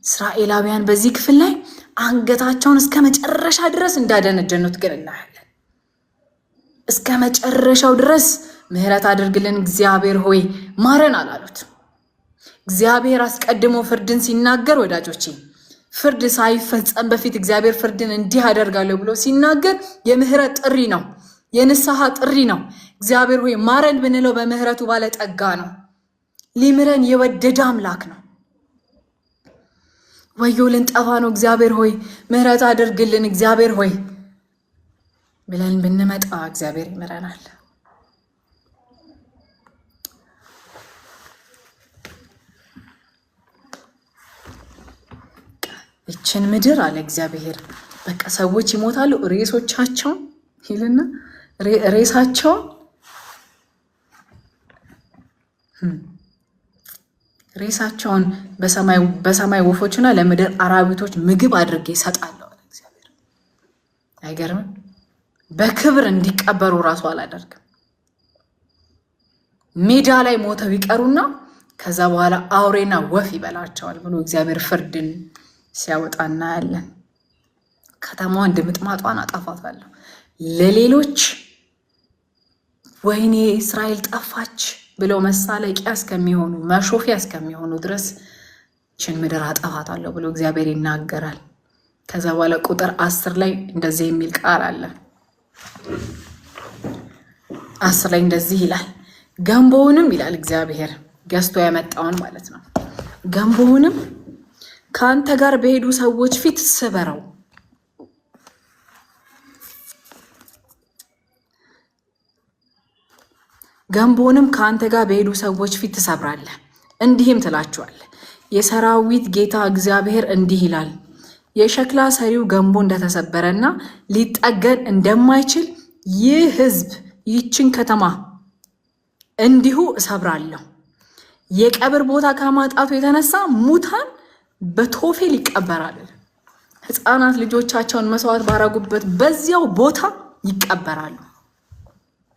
እስራኤላውያን በዚህ ክፍል ላይ አንገታቸውን እስከ መጨረሻ ድረስ እንዳደነደኑት ግን እናያለን። እስከ መጨረሻው ድረስ ምህረት አድርግልን እግዚአብሔር ሆይ ማረን አላሉት። እግዚአብሔር አስቀድሞ ፍርድን ሲናገር ወዳጆቼ ፍርድ ሳይፈጸም በፊት እግዚአብሔር ፍርድን እንዲህ አደርጋለሁ ብሎ ሲናገር የምህረት ጥሪ ነው፣ የንስሐ ጥሪ ነው። እግዚአብሔር ሆይ ማረን ብንለው በምህረቱ ባለጠጋ ነው። ሊምረን የወደደ አምላክ ነው። ወዮ ልንጠፋ ነው፣ እግዚአብሔር ሆይ ምህረት አድርግልን እግዚአብሔር ሆይ ብለን ብንመጣ እግዚአብሔር ይምረናል። ይችን ምድር አለ እግዚአብሔር በቃ ሰዎች ይሞታሉ፣ ሬሶቻቸው ይልና ሬሳቸው ሬሳቸውን በሰማይ ወፎችና ለምድር አራዊቶች ምግብ አድርጌ እሰጣለሁ አለ እግዚአብሔር። አይገርምም? በክብር እንዲቀበሩ ራሱ አላደርግም። ሜዳ ላይ ሞተው ይቀሩና ከዛ በኋላ አውሬና ወፍ ይበላቸዋል ብሎ እግዚአብሔር ፍርድን ሲያወጣ እናያለን። ከተማዋን ድምጥማጧን አጠፋታለሁ። ለሌሎች ወይኔ እስራኤል ጠፋች ብለው መሳለቂያ እስከሚሆኑ መሾፊያ እስከሚሆኑ ድረስ ችን ምድር አጠፋታለሁ ብሎ እግዚአብሔር ይናገራል። ከዛ በኋላ ቁጥር 10 ላይ እንደዚህ የሚል ቃል አለ። 10 ላይ እንደዚህ ይላል፣ ገንቦውንም ይላል እግዚአብሔር ገዝቶ ያመጣውን ማለት ነው። ገንቦውንም ካንተ ጋር በሄዱ ሰዎች ፊት ስበረው። ገንቦንም ካንተ ጋር በሄዱ ሰዎች ፊት ትሰብራለህ። እንዲህም ትላቸዋለህ፣ የሰራዊት ጌታ እግዚአብሔር እንዲህ ይላል፣ የሸክላ ሰሪው ገንቦ እንደተሰበረና ሊጠገን እንደማይችል ይህ ሕዝብ ይችን ከተማ እንዲሁ እሰብራለሁ። የቀብር ቦታ ከማጣቱ የተነሳ ሙታን በቶፌል ይቀበራል። ሕፃናት ልጆቻቸውን መስዋዕት ባረጉበት በዚያው ቦታ ይቀበራሉ፣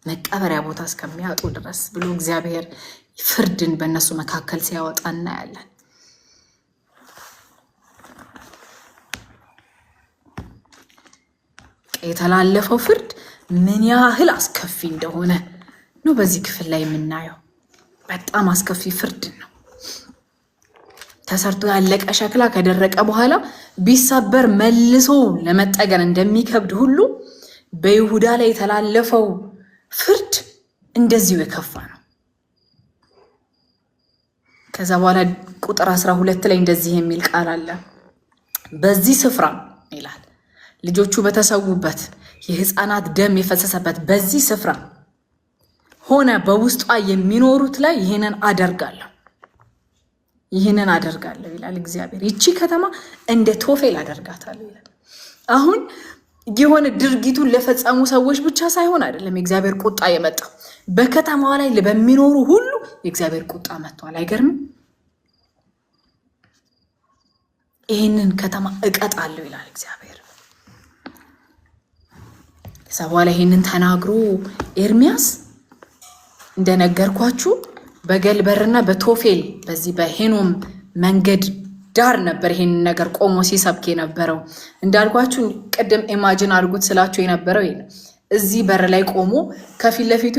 መቀበሪያ ቦታ እስከሚያጡ ድረስ ብሎ እግዚአብሔር ፍርድን በእነሱ መካከል ሲያወጣ እናያለን። የተላለፈው ፍርድ ምን ያህል አስከፊ እንደሆነ ነው በዚህ ክፍል ላይ የምናየው። በጣም አስከፊ ፍርድ ነው። ተሰርቶ ያለቀ ሸክላ ከደረቀ በኋላ ቢሰበር መልሶ ለመጠገን እንደሚከብድ ሁሉ በይሁዳ ላይ የተላለፈው ፍርድ እንደዚሁ የከፋ ነው። ከዛ በኋላ ቁጥር 12 ላይ እንደዚህ የሚል ቃል አለ። በዚህ ስፍራ ይላል ልጆቹ በተሰዉበት የሕፃናት ደም የፈሰሰበት በዚህ ስፍራ ሆነ በውስጧ የሚኖሩት ላይ ይህንን አደርጋለሁ ይላል እግዚአብሔር። ይቺ ከተማ እንደ ቶፌል አደርጋታለሁ ይላል። አሁን የሆነ ድርጊቱን ለፈጸሙ ሰዎች ብቻ ሳይሆን አይደለም የእግዚአብሔር ቁጣ የመጣው፣ በከተማዋ ላይ በሚኖሩ ሁሉ የእግዚአብሔር ቁጣ መጥቷል። አይገርምም? ይህንን ከተማ እቀጣለሁ ይላል እግዚአብሔር። ከዛ በኋላ ይህንን ተናግሮ ኤርሚያስ እንደነገርኳችሁ በገልበርና በቶፌል በዚህ በሄኖም መንገድ ዳር ነበር ይሄንን ነገር ቆሞ ሲሰብክ የነበረው። እንዳልኳችሁ ቅድም ኢማጂን አድርጉት ስላችሁ የነበረው ይሄ እዚህ በር ላይ ቆሞ ከፊት ለፊቱ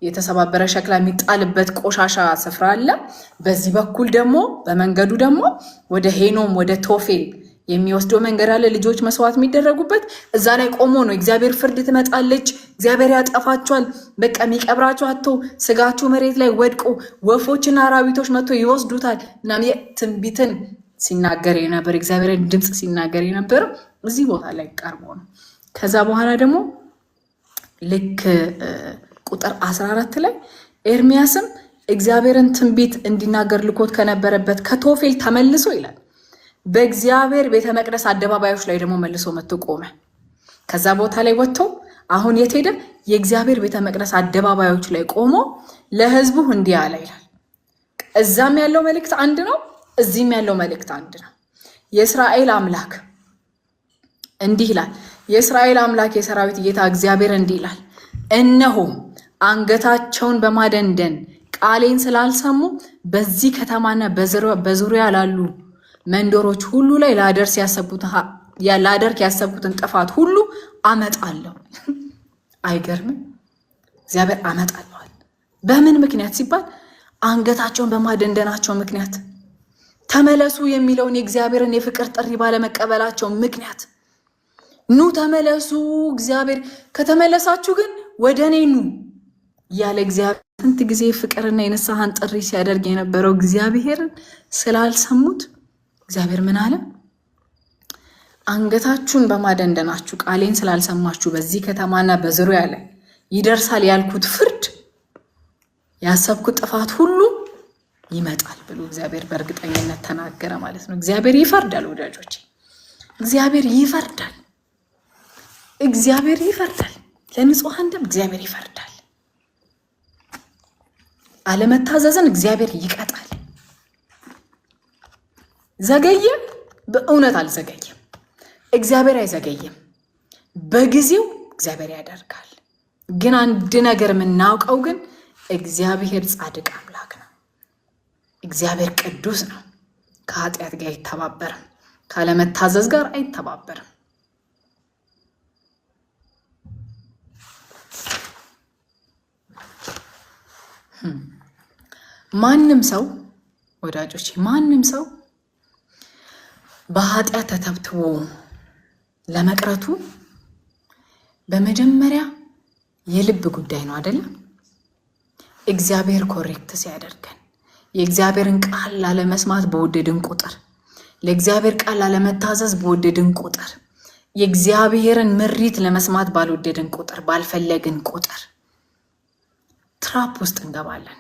የተሰባበረ ሸክላ የሚጣልበት ቆሻሻ ስፍራ አለ። በዚህ በኩል ደግሞ በመንገዱ ደግሞ ወደ ሄኖም ወደ ቶፌል የሚወስደው መንገድ አለ፣ ልጆች መስዋዕት የሚደረጉበት። እዛ ላይ ቆሞ ነው እግዚአብሔር ፍርድ ትመጣለች፣ እግዚአብሔር ያጠፋቸዋል፣ በቃ የሚቀብራቸው አቶ ስጋቸው መሬት ላይ ወድቆ ወፎችና አራዊቶች መጥቶ ይወስዱታል እና ትንቢትን ሲናገር የነበር እግዚአብሔርን ድምፅ ሲናገር የነበረው እዚህ ቦታ ላይ ቀርቦ ነው። ከዛ በኋላ ደግሞ ልክ ቁጥር 14 ላይ ኤርሚያስም እግዚአብሔርን ትንቢት እንዲናገር ልኮት ከነበረበት ከቶፌል ተመልሶ ይላል በእግዚአብሔር ቤተ መቅደስ አደባባዮች ላይ ደግሞ መልሶ መጥቶ ቆመ። ከዛ ቦታ ላይ ወጥቶ አሁን የት ሄደ? የእግዚአብሔር ቤተ መቅደስ አደባባዮች ላይ ቆሞ ለሕዝቡ እንዲህ አለ ይላል። እዛም ያለው መልእክት አንድ ነው፣ እዚህም ያለው መልእክት አንድ ነው። የእስራኤል አምላክ እንዲህ ይላል፣ የእስራኤል አምላክ የሰራዊት ጌታ እግዚአብሔር እንዲህ ይላል፣ እነሆ አንገታቸውን በማደንደን ቃሌን ስላልሰሙ በዚህ ከተማና በዙሪያ ላሉ መንደሮች ሁሉ ላይ ላደርግ ያሰብኩትን ጥፋት ሁሉ አመጣለሁ። አይገርምም? እግዚአብሔር አመጣለዋል። በምን ምክንያት ሲባል አንገታቸውን በማደንደናቸው ምክንያት፣ ተመለሱ የሚለውን የእግዚአብሔርን የፍቅር ጥሪ ባለመቀበላቸው ምክንያት። ኑ ተመለሱ፣ እግዚአብሔር ከተመለሳችሁ ግን ወደ እኔ ኑ ያለ እግዚአብሔር ስንት ጊዜ ፍቅርና የንስሐን ጥሪ ሲያደርግ የነበረው እግዚአብሔርን ስላልሰሙት እግዚአብሔር ምን አለ? አንገታችሁን በማደንደናችሁ ቃሌን ስላልሰማችሁ በዚህ ከተማና በዙሪያ ላይ ይደርሳል ያልኩት ፍርድ፣ ያሰብኩት ጥፋት ሁሉ ይመጣል ብሎ እግዚአብሔር በእርግጠኝነት ተናገረ ማለት ነው። እግዚአብሔር ይፈርዳል ወዳጆች፣ እግዚአብሔር ይፈርዳል። እግዚአብሔር ይፈርዳል። ለንጹሐን ደም እግዚአብሔር ይፈርዳል። አለመታዘዝን እግዚአብሔር ይቀጣል። ዘገየ? በእውነት አልዘገየም። እግዚአብሔር አይዘገየም። በጊዜው እግዚአብሔር ያደርጋል። ግን አንድ ነገር የምናውቀው ግን እግዚአብሔር ጻድቅ አምላክ ነው። እግዚአብሔር ቅዱስ ነው። ከኃጢአት ጋር አይተባበርም። ካለመታዘዝ ጋር አይተባበርም። ማንም ሰው ወዳጆች፣ ማንም ሰው በኃጢአት ተተብትቦ ለመቅረቱ በመጀመሪያ የልብ ጉዳይ ነው አይደለም? እግዚአብሔር ኮሬክት ሲያደርገን፣ የእግዚአብሔርን ቃል ላለመስማት በወደድን ቁጥር፣ ለእግዚአብሔር ቃል ላለመታዘዝ በወደድን ቁጥር፣ የእግዚአብሔርን ምሪት ለመስማት ባልወደድን ቁጥር፣ ባልፈለግን ቁጥር ትራፕ ውስጥ እንገባለን።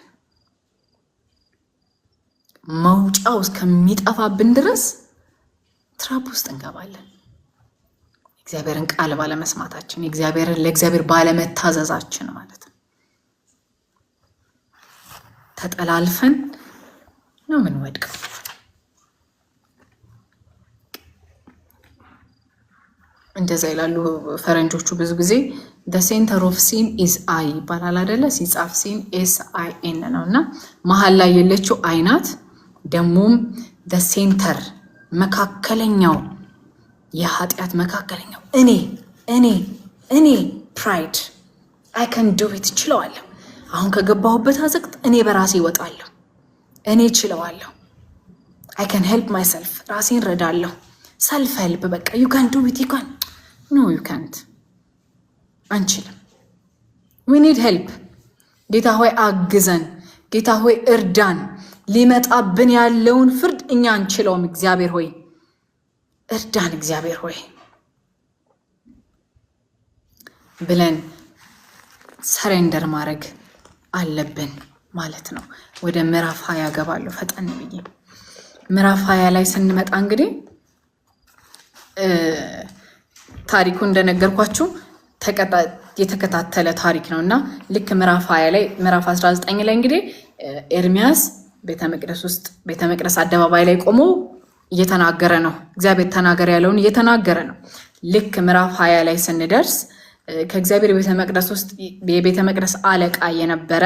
መውጫው እስከሚጠፋብን ድረስ ትራፕ ውስጥ እንገባለን። እግዚአብሔርን ቃል ባለመስማታችን፣ ለእግዚአብሔር ባለመታዘዛችን ማለት ነው። ተጠላልፈን ነው የምንወድቀው። እንደዛ ይላሉ ፈረንጆቹ ብዙ ጊዜ the center of sin is I ይባላል አይደለ? ሲጻፍ ሲን SIN ነው እና መሀል ላይ የለችው አይ ናት። ደሞም the center መካከለኛው የኃጢአት መካከለኛው እኔ pride I can do it እችለዋለሁ። አሁን ከገባሁበት አዘቅት እኔ በራሴ እወጣለሁ፣ እኔ እችለዋለሁ። I can help myself ራሴን ረዳለሁ። ሰልፍ ሄልፕ በቃ you can do it, you can no you can't አንችልም። we need help ጌታ ሆይ አግዘን፣ ጌታ ሆይ እርዳን፣ ሊመጣብን ያለውን ፍርድ እኛ አንችለውም። እግዚአብሔር ሆይ እርዳን፣ እግዚአብሔር ሆይ ብለን ሰሬንደር ማድረግ አለብን ማለት ነው። ወደ ምዕራፍ 20 ገባለሁ ፈጠን ብዬ። ምዕራፍ 20 ላይ ስንመጣ እንግዲህ ታሪኩ እንደነገርኳችሁ የተከታተለ ታሪክ ነው እና ልክ ምዕራፍ 20 ላይ ምዕራፍ 19 ላይ እንግዲህ ኤርሚያስ ቤተ መቅደስ አደባባይ ላይ ቆሞ እየተናገረ ነው። እግዚአብሔር ተናገር ያለውን እየተናገረ ነው። ልክ ምዕራፍ 20 ላይ ስንደርስ ከእግዚአብሔር ቤተ መቅደስ ውስጥ የቤተ መቅደስ አለቃ የነበረ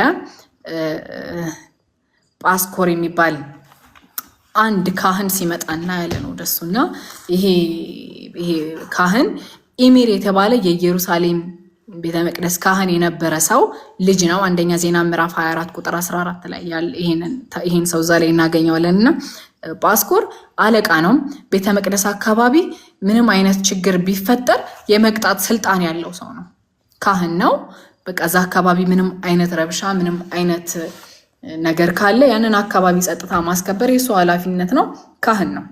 ጳስኮር የሚባል አንድ ካህን ሲመጣና ያለ ነው ደሱና ይሄ ካህን ኢሚር የተባለ የኢየሩሳሌም ቤተ መቅደስ ካህን የነበረ ሰው ልጅ ነው። አንደኛ ዜና ምዕራፍ 24 ቁጥር 14 ላይ ይሄን ሰው እዛ ላይ እናገኘዋለንና ጳስኮር አለቃ ነው። ቤተ መቅደስ አካባቢ ምንም አይነት ችግር ቢፈጠር የመቅጣት ስልጣን ያለው ሰው ነው። ካህን ነው። በቃ እዛ አካባቢ ምንም አይነት ረብሻ፣ ምንም አይነት ነገር ካለ ያንን አካባቢ ጸጥታ ማስከበር የሱ ኃላፊነት ነው። ካህን ነው፣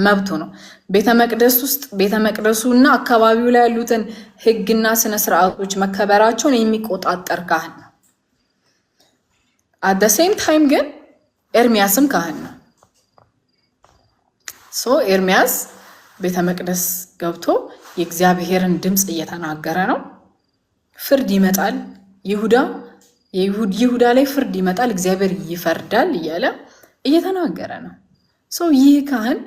መብቱ ነው። ቤተ መቅደስ ውስጥ ቤተ መቅደሱና አካባቢው ላይ ያሉትን ሕግና ስነ ስርዓቶች መከበራቸውን የሚቆጣጠር ካህን ነው። አት ዘ ሴም ታይም ግን ኤርሚያስም ካህን ነው። ኤርሚያስ ቤተ መቅደስ ገብቶ የእግዚአብሔርን ድምፅ እየተናገረ ነው። ፍርድ ይመጣል፣ ይሁዳ ላይ ፍርድ ይመጣል፣ እግዚአብሔር ይፈርዳል እያለ እየተናገረ ነው። ይህ ካህን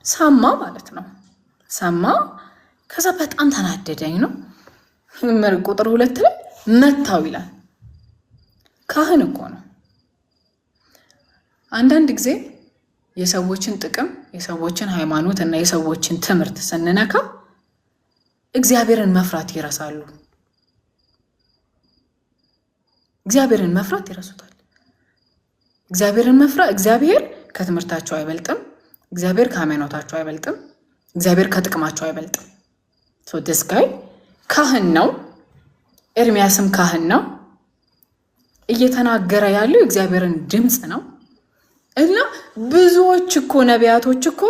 ሰማ ማለት ነው። ሰማ፣ ከዛ በጣም ተናደደኝ ነው። ቁጥር 2 ላይ መታው ይላል። ካህን እኮ ነው። አንዳንድ ጊዜ የሰዎችን ጥቅም፣ የሰዎችን ሃይማኖት እና የሰዎችን ትምህርት ስንነካ እግዚአብሔርን መፍራት ይረሳሉ። እግዚአብሔርን መፍራት ይረሱታል። እግዚአብሔር ከትምህርታቸው አይበልጥም። እግዚአብሔር ከሃይማኖታቸው አይበልጥም። እግዚአብሔር ከጥቅማቸው አይበልጥም። this guy ካህን ነው። ኤርሚያስም ካህን ነው። እየተናገረ ያለው እግዚአብሔርን ድምፅ ነው። እና ብዙዎች እኮ ነቢያቶች እኮ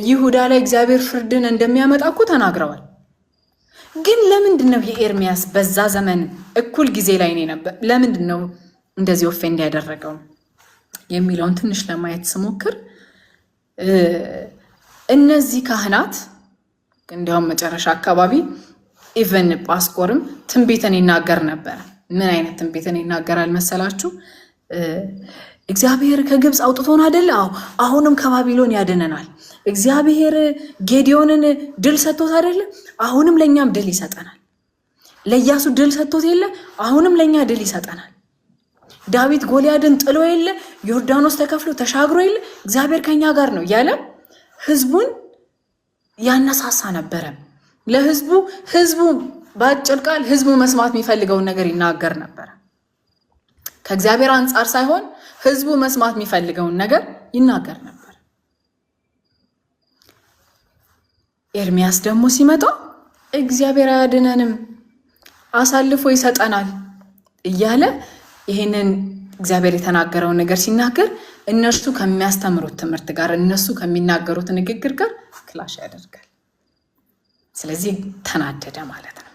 ይሁዳ ላይ እግዚአብሔር ፍርድን እንደሚያመጣ እኮ ተናግረዋል። ግን ለምንድን ነው የኤርሚያስ በዛ ዘመን እኩል ጊዜ ላይ ነበር ለምንድን ነው እንደዚህ ኦፌንድ ያደረገው የሚለውን ትንሽ ለማየት ስሞክር እነዚህ ካህናት እንዲያውም መጨረሻ አካባቢ ኢቨን ጳስኮርም ትንቢትን ይናገር ነበር። ምን አይነት ትንቢትን ይናገራል መሰላችሁ? እግዚአብሔር ከግብፅ አውጥቶን አይደል? አሁንም ከባቢሎን ያድነናል። እግዚአብሔር ጌዲዮንን ድል ሰጥቶት አይደል? አሁንም ለኛም ድል ይሰጠናል። ለኢያሱ ድል ሰጥቶት የለ? አሁንም ለኛ ድል ይሰጠናል። ዳዊት ጎልያድን ጥሎ የለ? ዮርዳኖስ ተከፍሎ ተሻግሮ የለ? እግዚአብሔር ከኛ ጋር ነው ያለ ህዝቡን ያነሳሳ ነበረ። ህዝቡ በአጭር ቃል ህዝቡ መስማት የሚፈልገውን ነገር ይናገር ነበር። ከእግዚአብሔር አንጻር ሳይሆን ህዝቡ መስማት የሚፈልገውን ነገር ይናገር ነበር። ኤርሚያስ ደግሞ ሲመጣ እግዚአብሔር አያድነንም፣ አሳልፎ ይሰጠናል እያለ ይሄንን እግዚአብሔር የተናገረውን ነገር ሲናገር እነሱ ከሚያስተምሩት ትምህርት ጋር እነሱ ከሚናገሩት ንግግር ጋር ክላሽ ያደርጋል። ስለዚህ ተናደደ ማለት ነው።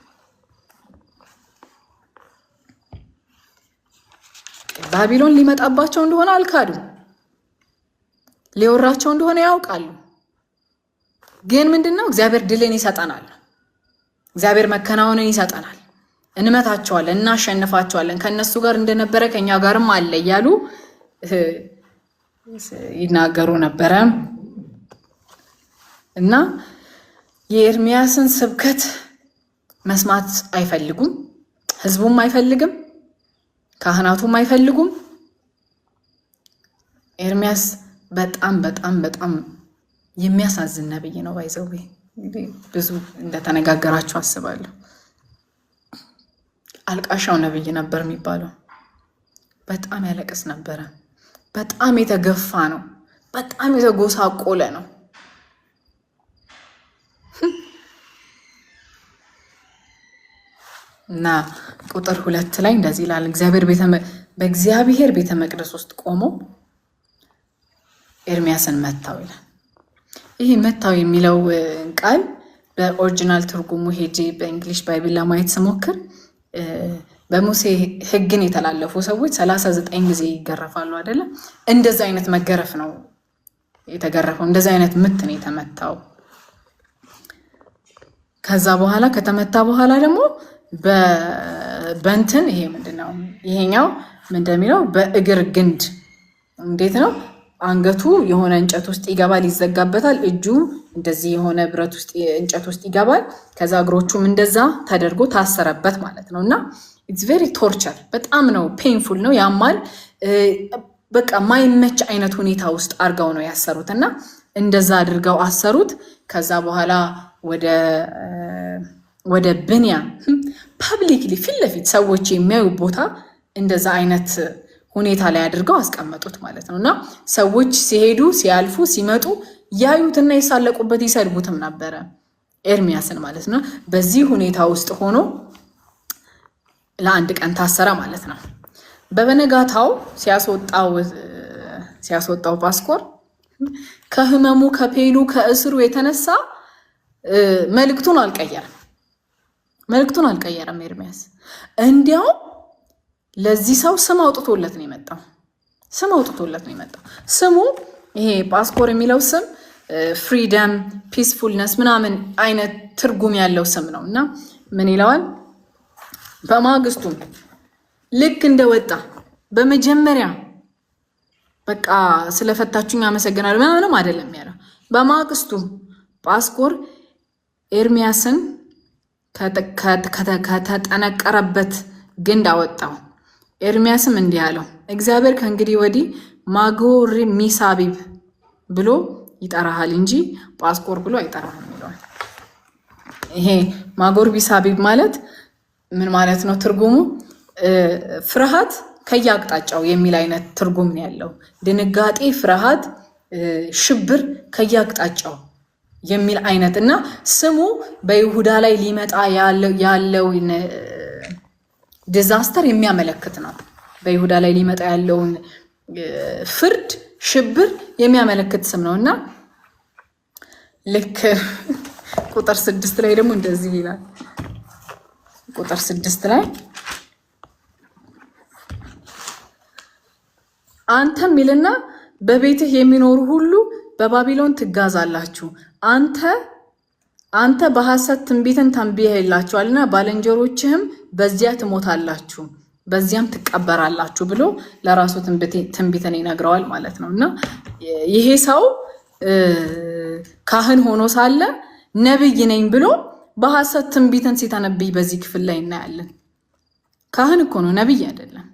ባቢሎን ሊመጣባቸው እንደሆነ አልካዱም። ሊወራቸው እንደሆነ ያውቃሉ። ግን ምንድነው እግዚአብሔር ድልን ይሰጠናል። እግዚአብሔር መከናወንን ይሰጠናል። እንመታቸዋለን፣ እናሸንፋቸዋለን። ከነሱ ጋር እንደነበረ ከኛ ጋርም አለ እያሉ ይናገሩ ነበረ እና የኤርሚያስን ስብከት መስማት አይፈልጉም። ህዝቡም አይፈልግም፣ ካህናቱም አይፈልጉም። ኤርሚያስ በጣም በጣም በጣም የሚያሳዝን ነብይ ነው። ባይዘው ብዙ እንደተነጋገራችሁ አስባለሁ። አልቃሻው ነብይ ነበር የሚባለው። በጣም ያለቅስ ነበረ። በጣም የተገፋ ነው። በጣም የተጎሳቆለ ነው። እና ቁጥር 2 ላይ እንደዚህ ይላል፣ በእግዚአብሔር ቤተ መቅደስ ውስጥ ቆሞ ኤርሚያስን መታው ይላል። ይህ መታው የሚለው ቃል በኦሪጂናል ትርጉሙ ሄጄ በእንግሊሽ ባይብል ለማየት ስሞክር በሙሴ ሕግን የተላለፉ ሰዎች 39 ጊዜ ይገረፋሉ አይደለ? እንደዛ አይነት መገረፍ ነው የተገረፈው። እንደዛ አይነት ምት ነው የተመታው። ከዛ በኋላ ከተመታ በኋላ ደግሞ በእንትን ይሄ ምንድነው? ይሄኛው ምን እንደሚለው በእግር ግንድ እንዴት ነው? አንገቱ የሆነ እንጨት ውስጥ ይገባል፣ ይዘጋበታል። እጁ እንደዚህ የሆነ ብረት ውስጥ እንጨት ውስጥ ይገባል። ከዛ እግሮቹም እንደዛ ተደርጎ ታሰረበት ማለት ነው። እና ኢትስ ቬሪ ቶርቸር፣ በጣም ነው ፔንፉል ነው፣ ያማል። በቃ ማይመች አይነት ሁኔታ ውስጥ አርገው ነው ያሰሩት እና እንደዛ አድርገው አሰሩት። ከዛ በኋላ ወደ ብንያም ፐብሊክሊ ፊት ለፊት ሰዎች የሚያዩ ቦታ እንደዛ አይነት ሁኔታ ላይ አድርገው አስቀመጡት ማለት ነው። እና ሰዎች ሲሄዱ ሲያልፉ ሲመጡ ያዩትና ይሳለቁበት ይሰድቡትም ነበረ ኤርሚያስን ማለት ነው። በዚህ ሁኔታ ውስጥ ሆኖ ለአንድ ቀን ታሰረ ማለት ነው። በበነጋታው ሲያስወጣው ጳስኮር ከህመሙ ከፔኑ ከእስሩ የተነሳ መልእክቱን አልቀየረም ኤርሚያስ። እንዲያው ለዚህ ሰው ስም አውጥቶለት ነው የመጣው። ስሙ ይሄ ጳስኮር የሚለው ስም ፍሪደም፣ ፒስፉልነስ ምናምን አይነት ትርጉም ያለው ስም ነው እና ምን ይለዋል? በማግስቱም ልክ እንደወጣ በመጀመሪያ በቃ ስለፈታችሁኝ አመሰግናለሁ ምናምንም አይደለም ያለው። በማግስቱ ጳስኮር ኤርሚያስን ከተጠነቀረበት ግንድ አወጣው። ኤርሚያስም እንዲህ አለው፣ እግዚአብሔር ከእንግዲህ ወዲህ ማጎር ሚሳቢብ ብሎ ይጠራሃል እንጂ ጳስኮር ብሎ አይጠራህም ይለዋል። ይሄ ማጎር ሚሳቢብ ማለት ምን ማለት ነው? ትርጉሙ ፍርሃት ከየአቅጣጫው የሚል አይነት ትርጉም ነው ያለው። ድንጋጤ፣ ፍርሃት፣ ሽብር ከየአቅጣጫው የሚል አይነት እና ስሙ በይሁዳ ላይ ሊመጣ ያለው ዲዛስተር የሚያመለክት ነው። በይሁዳ ላይ ሊመጣ ያለውን ፍርድ፣ ሽብር የሚያመለክት ስም ነው እና ልክ ቁጥር 6 ላይ ደግሞ እንደዚህ ይላል። ቁጥር 6 ላይ አንተም ይልና በቤትህ የሚኖሩ ሁሉ በባቢሎን ትጋዛላችሁ። አንተ በሐሰት ትንቢትን ተንብየህላችኋልና ባልንጀሮችህም በዚያ ትሞታላችሁ፣ በዚያም ትቀበራላችሁ ብሎ ለራሱ ትንቢትን ይነግረዋል ማለት ነው። እና ይሄ ሰው ካህን ሆኖ ሳለ ነብይ ነኝ ብሎ በሐሰት ትንቢትን ሲተነብይ በዚህ ክፍል ላይ እናያለን። ካህን እኮ ነው፣ ነብይ አይደለም።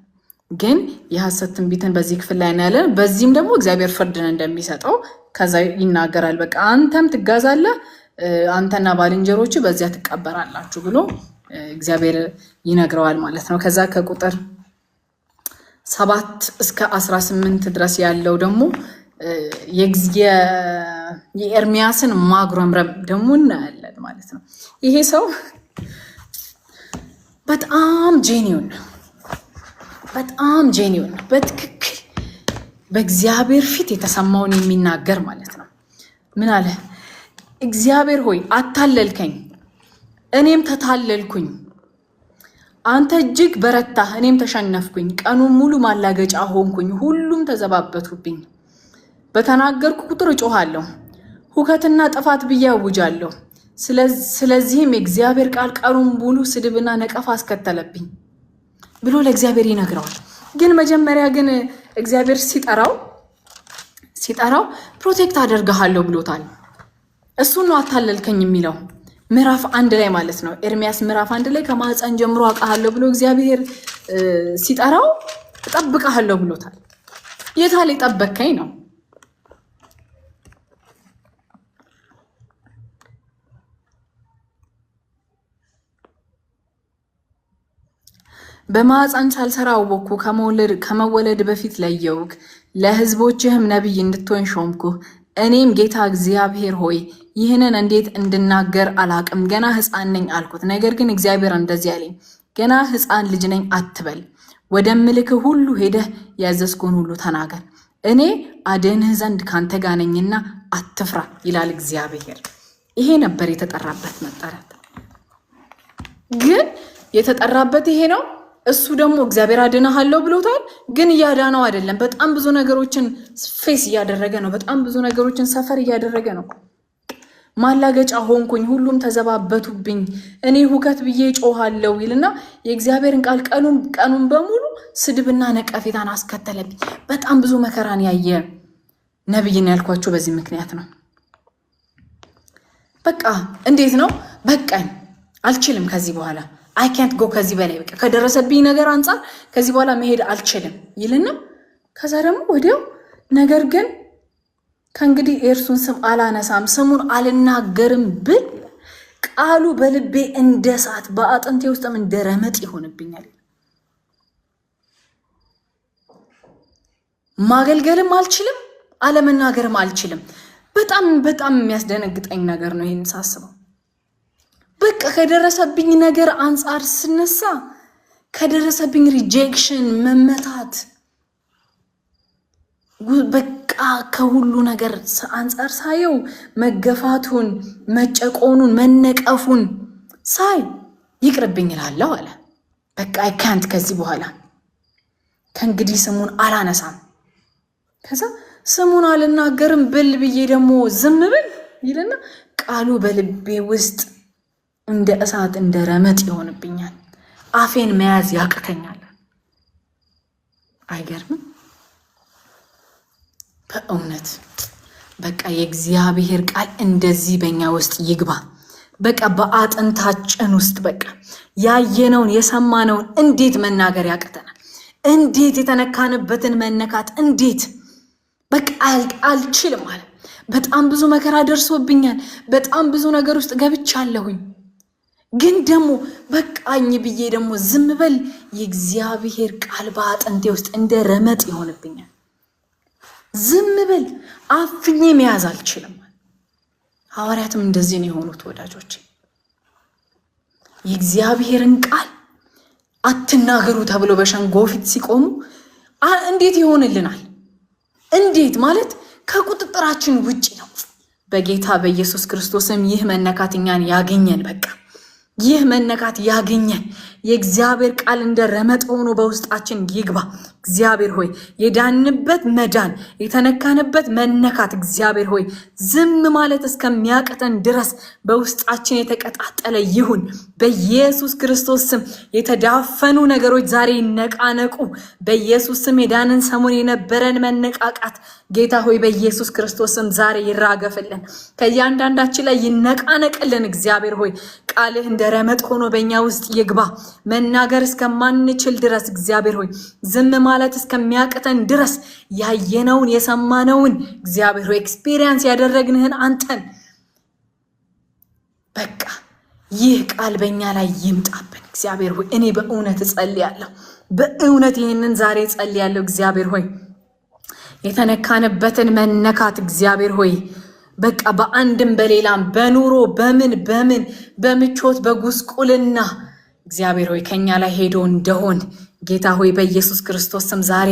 ግን የሐሰት ትንቢትን በዚህ ክፍል ላይ እናያለን። በዚህም ደግሞ እግዚአብሔር ፍርድን እንደሚሰጠው ከዛ ይናገራል። በቃ አንተም ትጋዛለህ፣ አንተና ባልንጀሮች በዚያ ትቀበራላችሁ ብሎ እግዚአብሔር ይነግረዋል ማለት ነው። ከዛ ከቁጥር 7 እስከ 18 ድረስ ያለው ደግሞ የኤርሚያስን ማጉረምረም ደግሞ እናያለን ማለት ነው። ይሄ ሰው በጣም ጄኒውን ነው። በጣም ጄኒውን ነው። በትክክል በእግዚአብሔር ፊት የተሰማውን የሚናገር ማለት ነው። ምን አለ? እግዚአብሔር ሆይ አታለልከኝ፣ እኔም ተታለልኩኝ። አንተ እጅግ በረታህ፣ እኔም ተሸነፍኩኝ። ቀኑን ሙሉ ማላገጫ ሆንኩኝ፣ ሁሉም ተዘባበቱብኝ። በተናገርኩ ቁጥር እጮሃለሁ፣ ሁከትና ጥፋት ብዬ አውጃለሁ። ስለዚህም የእግዚአብሔር ቃል ቀኑን ሙሉ ስድብና ነቀፋ አስከተለብኝ ብሎ ለእግዚአብሔር ይነግረዋል። ግን መጀመሪያ ግን እግዚአብሔር ሲጠራው ፕሮቴክት አደርግሃለሁ ብሎታል። እሱን ነው አታለልከኝ የሚለው ምዕራፍ 1 ላይ ማለት ነው። ኤርሚያስ ምዕራፍ 1 ላይ ከማህፀን ጀምሮ አውቃለሁ ብሎ እግዚአብሔር ሲጠራው እጠብቅሃለሁ ብሎታል። የታለ የጠበቅከኝ ነው? በማህፀን ሳልሰራ አወቅኩ፣ ከመወለድ በፊት ለየውክ፣ ለሕዝቦችህም ነቢይ እንድትሆን ሾምኩህ። እኔም ጌታ እግዚአብሔር ሆይ ይህንን እንዴት እንድናገር አላቅም፣ ገና ሕፃን ነኝ አልኩት። ነገር ግን እግዚአብሔር እንደዚህ አለኝ፣ ገና ሕፃን ልጅ ነኝ አትበል፣ ወደምልክህ ሁሉ ሄደህ ያዘዝኩህን ሁሉ ተናገር። እኔ አድንህ ዘንድ ካንተ ጋር ነኝና አትፍራ ይላል እግዚአብሔር። ይሄ ነበር የተጠራበት መጠራት። ግን የተጠራበት ይሄ ነው። እሱ ደግሞ እግዚአብሔር አድንሃለሁ ብሎታል። ግን እያዳነው አይደለም። በጣም ብዙ ነገሮችን ፌስ እያደረገ ነው። በጣም ብዙ ነገሮችን ሰፈር እያደረገ ነው። ማላገጫ ሆንኩኝ፣ ሁሉም ተዘባበቱብኝ፣ እኔ ሁከት ብዬ ጮሃለሁ ይልና የእግዚአብሔርን ቃል ቀኑን በሙሉ ስድብና ነቀፌታን አስከተለብኝ። በጣም ብዙ መከራን ያየ ነብይን ያልኳቸው በዚህ ምክንያት ነው። በቃ እንዴት ነው? በቃኝ፣ አልችልም ከዚህ በኋላ አይ ካንት ጎ ከዚህ በላይ በቃ ከደረሰብኝ ነገር አንፃር ከዚህ በኋላ መሄድ አልችልም ይልና ከዛ ደግሞ ወዲያው ነገር ግን ከእንግዲህ የእርሱን ስም አላነሳም፣ ስሙን አልናገርም ብል ቃሉ በልቤ እንደ እሳት በአጥንቴ ውስጥም እንደ ረመጥ ይሆንብኛል። ማገልገልም አልችልም፣ አለመናገርም አልችልም። በጣም በጣም የሚያስደነግጠኝ ነገር ነው ይህን ሳስበው። በቃ ከደረሰብኝ ነገር አንፃር ስነሳ ከደረሰብኝ ሪጀክሽን፣ መመታት፣ በቃ ከሁሉ ነገር አንፃር ሳየው መገፋቱን፣ መጨቆኑን፣ መነቀፉን ሳይ ይቅርብኝ እላለሁ አለ። በቃ አይ ካንት ከዚህ በኋላ ከእንግዲህ ስሙን አላነሳም። ከዛ ስሙን አልናገርም ብል ብዬ ደግሞ ዝም ብል ይልና ቃሉ በልቤ ውስጥ እንደ እሳት እንደ ረመጥ ይሆንብኛል፣ አፌን መያዝ ያቅተኛል። አይገርምም? በእውነት በቃ የእግዚአብሔር ቃል እንደዚህ በእኛ ውስጥ ይግባ። በቃ በአጥንታችን ውስጥ በቃ ያየነውን የሰማነውን እንዴት መናገር ያቅተናል? እንዴት የተነካንበትን መነካት እንዴት በቃ አልችልም አለ። በጣም ብዙ መከራ ደርሶብኛል። በጣም ብዙ ነገር ውስጥ ገብቻለሁኝ። ግን ደግሞ በቃኝ ብዬ ደግሞ ዝም በል የእግዚአብሔር ቃል በአጥንቴ ውስጥ እንደ ረመጥ ይሆንብኛል። ዝም በል አፍኜ መያዝ አልችልም። ሐዋርያትም እንደዚህ ነው የሆኑት ወዳጆች። የእግዚአብሔርን ቃል አትናገሩ ተብሎ በሸንጎ ፊት ሲቆሙ እንዴት ይሆንልናል? እንዴት ማለት ከቁጥጥራችን ውጪ ነው። በጌታ በኢየሱስ ክርስቶስም ይህ መነካት እኛን ያገኘን። በቃ ይህ መነካት ያገኘን። የእግዚአብሔር ቃል እንደ ረመጥ ሆኖ በውስጣችን ይግባ። እግዚአብሔር ሆይ የዳንበት መዳን፣ የተነካንበት መነካት እግዚአብሔር ሆይ ዝም ማለት እስከሚያቅተን ድረስ በውስጣችን የተቀጣጠለ ይሁን። በኢየሱስ ክርስቶስ ስም የተዳፈኑ ነገሮች ዛሬ ይነቃነቁ። በኢየሱስ ስም የዳንን ሰሞን የነበረን መነቃቃት ጌታ ሆይ በኢየሱስ ክርስቶስ ስም ዛሬ ይራገፍልን፣ ከእያንዳንዳችን ላይ ይነቃነቅልን። እግዚአብሔር ሆይ ቃልህ እንደ ረመጥ ሆኖ በእኛ ውስጥ ይግባ። መናገር እስከማንችል ድረስ እግዚአብሔር ሆይ ዝም ማለት እስከሚያቅተን ድረስ ያየነውን የሰማነውን እግዚአብሔር ሆይ ኤክስፒሪየንስ ያደረግንህን አንተን በቃ ይህ ቃል በእኛ ላይ ይምጣብን። እግዚአብሔር ሆይ እኔ በእውነት እጸልያለሁ፣ በእውነት ይህንን ዛሬ እጸልያለሁ። እግዚአብሔር ሆይ የተነካንበትን መነካት እግዚአብሔር ሆይ በቃ በአንድም በሌላም በኑሮ በምን በምቾት በጉስቁልና እግዚአብሔር ሆይ ከኛ ላይ ሄዶ እንደሆን ጌታ ሆይ በኢየሱስ ክርስቶስ ስም ዛሬ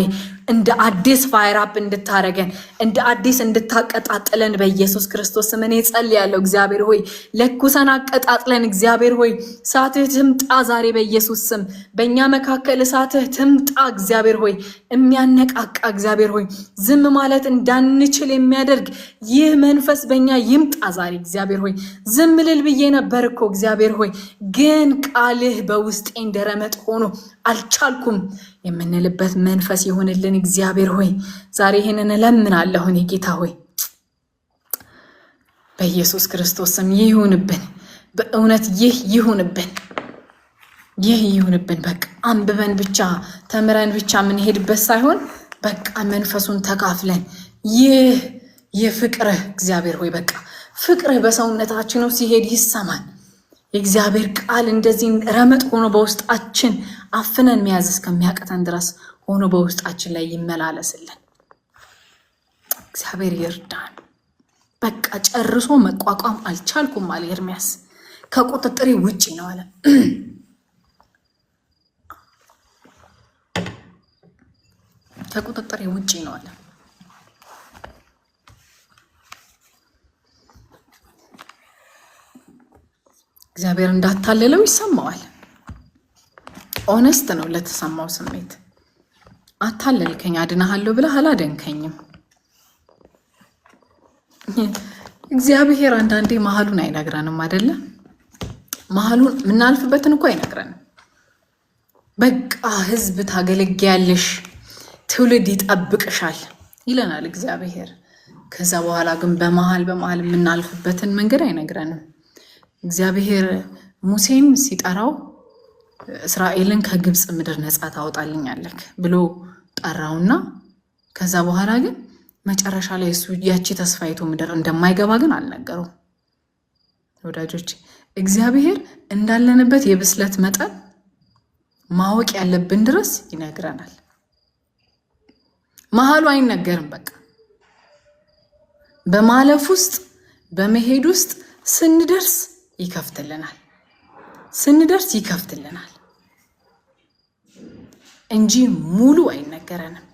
እንደ አዲስ ፋየር አፕ እንድታረገን እንደ አዲስ እንድታቀጣጥለን በኢየሱስ ክርስቶስ ስም እኔ ጸልያለሁ። እግዚአብሔር ሆይ ለኩሰን አቀጣጥለን። እግዚአብሔር ሆይ እሳትህ ትምጣ ዛሬ በኢየሱስ ስም በእኛ መካከል እሳትህ ትምጣ። እግዚአብሔር ሆይ የሚያነቃቃ እግዚአብሔር ሆይ ዝም ማለት እንዳንችል የሚያደርግ ይህ መንፈስ በእኛ ይምጣ ዛሬ። እግዚአብሔር ሆይ ዝም ልል ብዬ ነበር እኮ እግዚአብሔር ሆይ ግን ቃልህ በውስጤ እንደረመጥ ሆኖ አልቻልኩም የምንልበት መንፈስ ይሁንልን። እግዚአብሔር ሆይ ዛሬ ይህንን እለምናለሁ። እኔ ጌታ ሆይ በኢየሱስ ክርስቶስ ስም ይሁንብን። በእውነት ይህ ይሁንብን። በቃ አንብበን ብቻ ተምረን ብቻ የምንሄድበት ሳይሆን በቃ መንፈሱን ተካፍለን ይህ ፍቅርህ እግዚአብሔር ሆይ በቃ ፍቅርህ በሰውነታችን ውስጥ ሲሄድ ይሰማል። የእግዚአብሔር ቃል እንደዚህ ረመጥ ሆኖ በውስጣችን አፍነን መያዝ እስከሚያቅተን ድረስ ሆኖ በውስጣችን ላይ ይመላለስልን። እግዚአብሔር ይርዳን። በቃ ጨርሶ መቋቋም አልቻልኩም አለ ኤርሚያስ። ከቁጥጥሬ ውጪ ነው አለ። ከቁጥጥሬ ውጪ ነው አለ። እግዚአብሔር እንዳታለለው ይሰማዋል። ኦነስት ነው ለተሰማው ስሜት። አታለልከኝ አድናሃለሁ ብለህ አላደንከኝም። እግዚአብሔር አንዳንዴ መሀሉን አይነግረንም አይደለ? መሀሉን የምናልፍበትን እኮ አይነግረንም። በቃ ህዝብ ታገለግያለሽ፣ ትውልድ ይጠብቅሻል ይለናል እግዚአብሔር። ከዛ በኋላ ግን በመሀል የምናልፍበትን መንገድ አይነግረንም። እግዚአብሔር ሙሴን ሲጠራው እስራኤልን ከግብፅ ምድር ነፃ ታወጣልኛለህ ብሎ ጠራውና ከዛ በኋላ ግን መጨረሻ ላይ እሱ ያቺ ተስፋይቱ ምድር እንደማይገባ ግን አልነገረው። ወዳጆች እግዚአብሔር እንዳለንበት የብስለት መጠን ማወቅ ያለብን ድረስ ይነግረናል። መሀሉ አይነገርም። በቃ በማለፍ ውስጥ በመሄድ ውስጥ ስንደርስ ይከፍትልናል እንጂ ሙሉ አይነገረንም።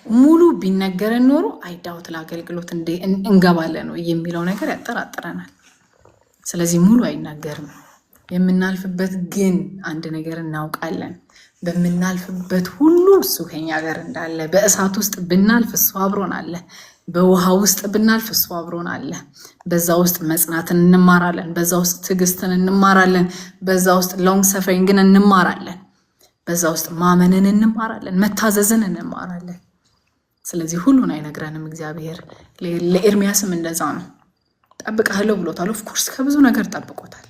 ሙሉ ቢነገረን ኖሮ አይዳውት ለአገልግሎት እንገባለን የሚለው ነገር ያጠራጥረናል። ስለዚህ ሙሉ አይናገርም። የምናልፍበት ግን አንድ ነገር እናውቃለን። በምናልፍበት ሁሉ እሱ ከኛ ጋር እንዳለ፣ በእሳት ውስጥ ብናልፍ እሱ አብሮን አለ። በውሃ ውስጥ ብናልፍ እሱ አብሮን አለ። በዛ ውስጥ መጽናትን እንማራለን። በዛ ውስጥ ትዕግስትን እንማራለን። በዛ ውስጥ ሎንግ ሰፈሪንግን እንማራለን። በዛ ውስጥ ማመንን እንማራለን። መታዘዝን እንማራለን። ስለዚህ ሁሉን አይነግረንም እግዚአብሔር። ለኤርሚያስም እንደዛ ነው። ጠብቃለሁ ብሎታል። ኦፍኮርስ ከብዙ ነገር ጠብቆታል።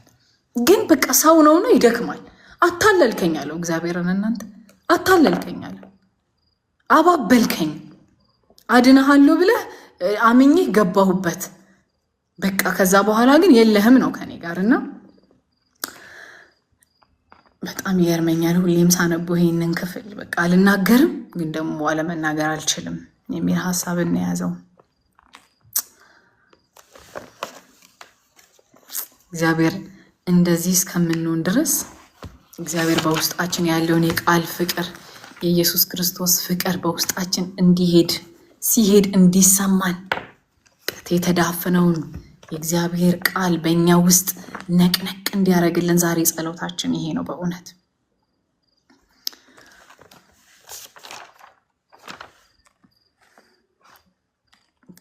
ግን በቃ ሰው ነውና ይደክማል። አታለልከኝ አለው እግዚአብሔርን። እናንተ አታለልከኝ አለ። አባበልከኝ አድናሃለሁ ብለህ አምኜ ገባሁበት። በቃ ከዛ በኋላ ግን የለህም ነው ከኔ ጋርና በጣም ይገርመኛል። ሁሌም ሳነበው ይሄንን ክፍል በቃ አልናገርም ግን ደግሞ አለመናገር አልችልም የሚል ሐሳብ እናያዘው። እግዚአብሔር እንደዚህ እስከምንሆን ድረስ እግዚአብሔር በውስጣችን ያለውን የቃል ፍቅር፣ የኢየሱስ ክርስቶስ ፍቅር በውስጣችን ሲሄድ እንዲሰማን የተዳፈነውን የእግዚአብሔር ቃል በእኛ ውስጥ ነቅነቅ እንዲያደርግልን ዛሬ ጸሎታችን ይሄ ነው። በእውነት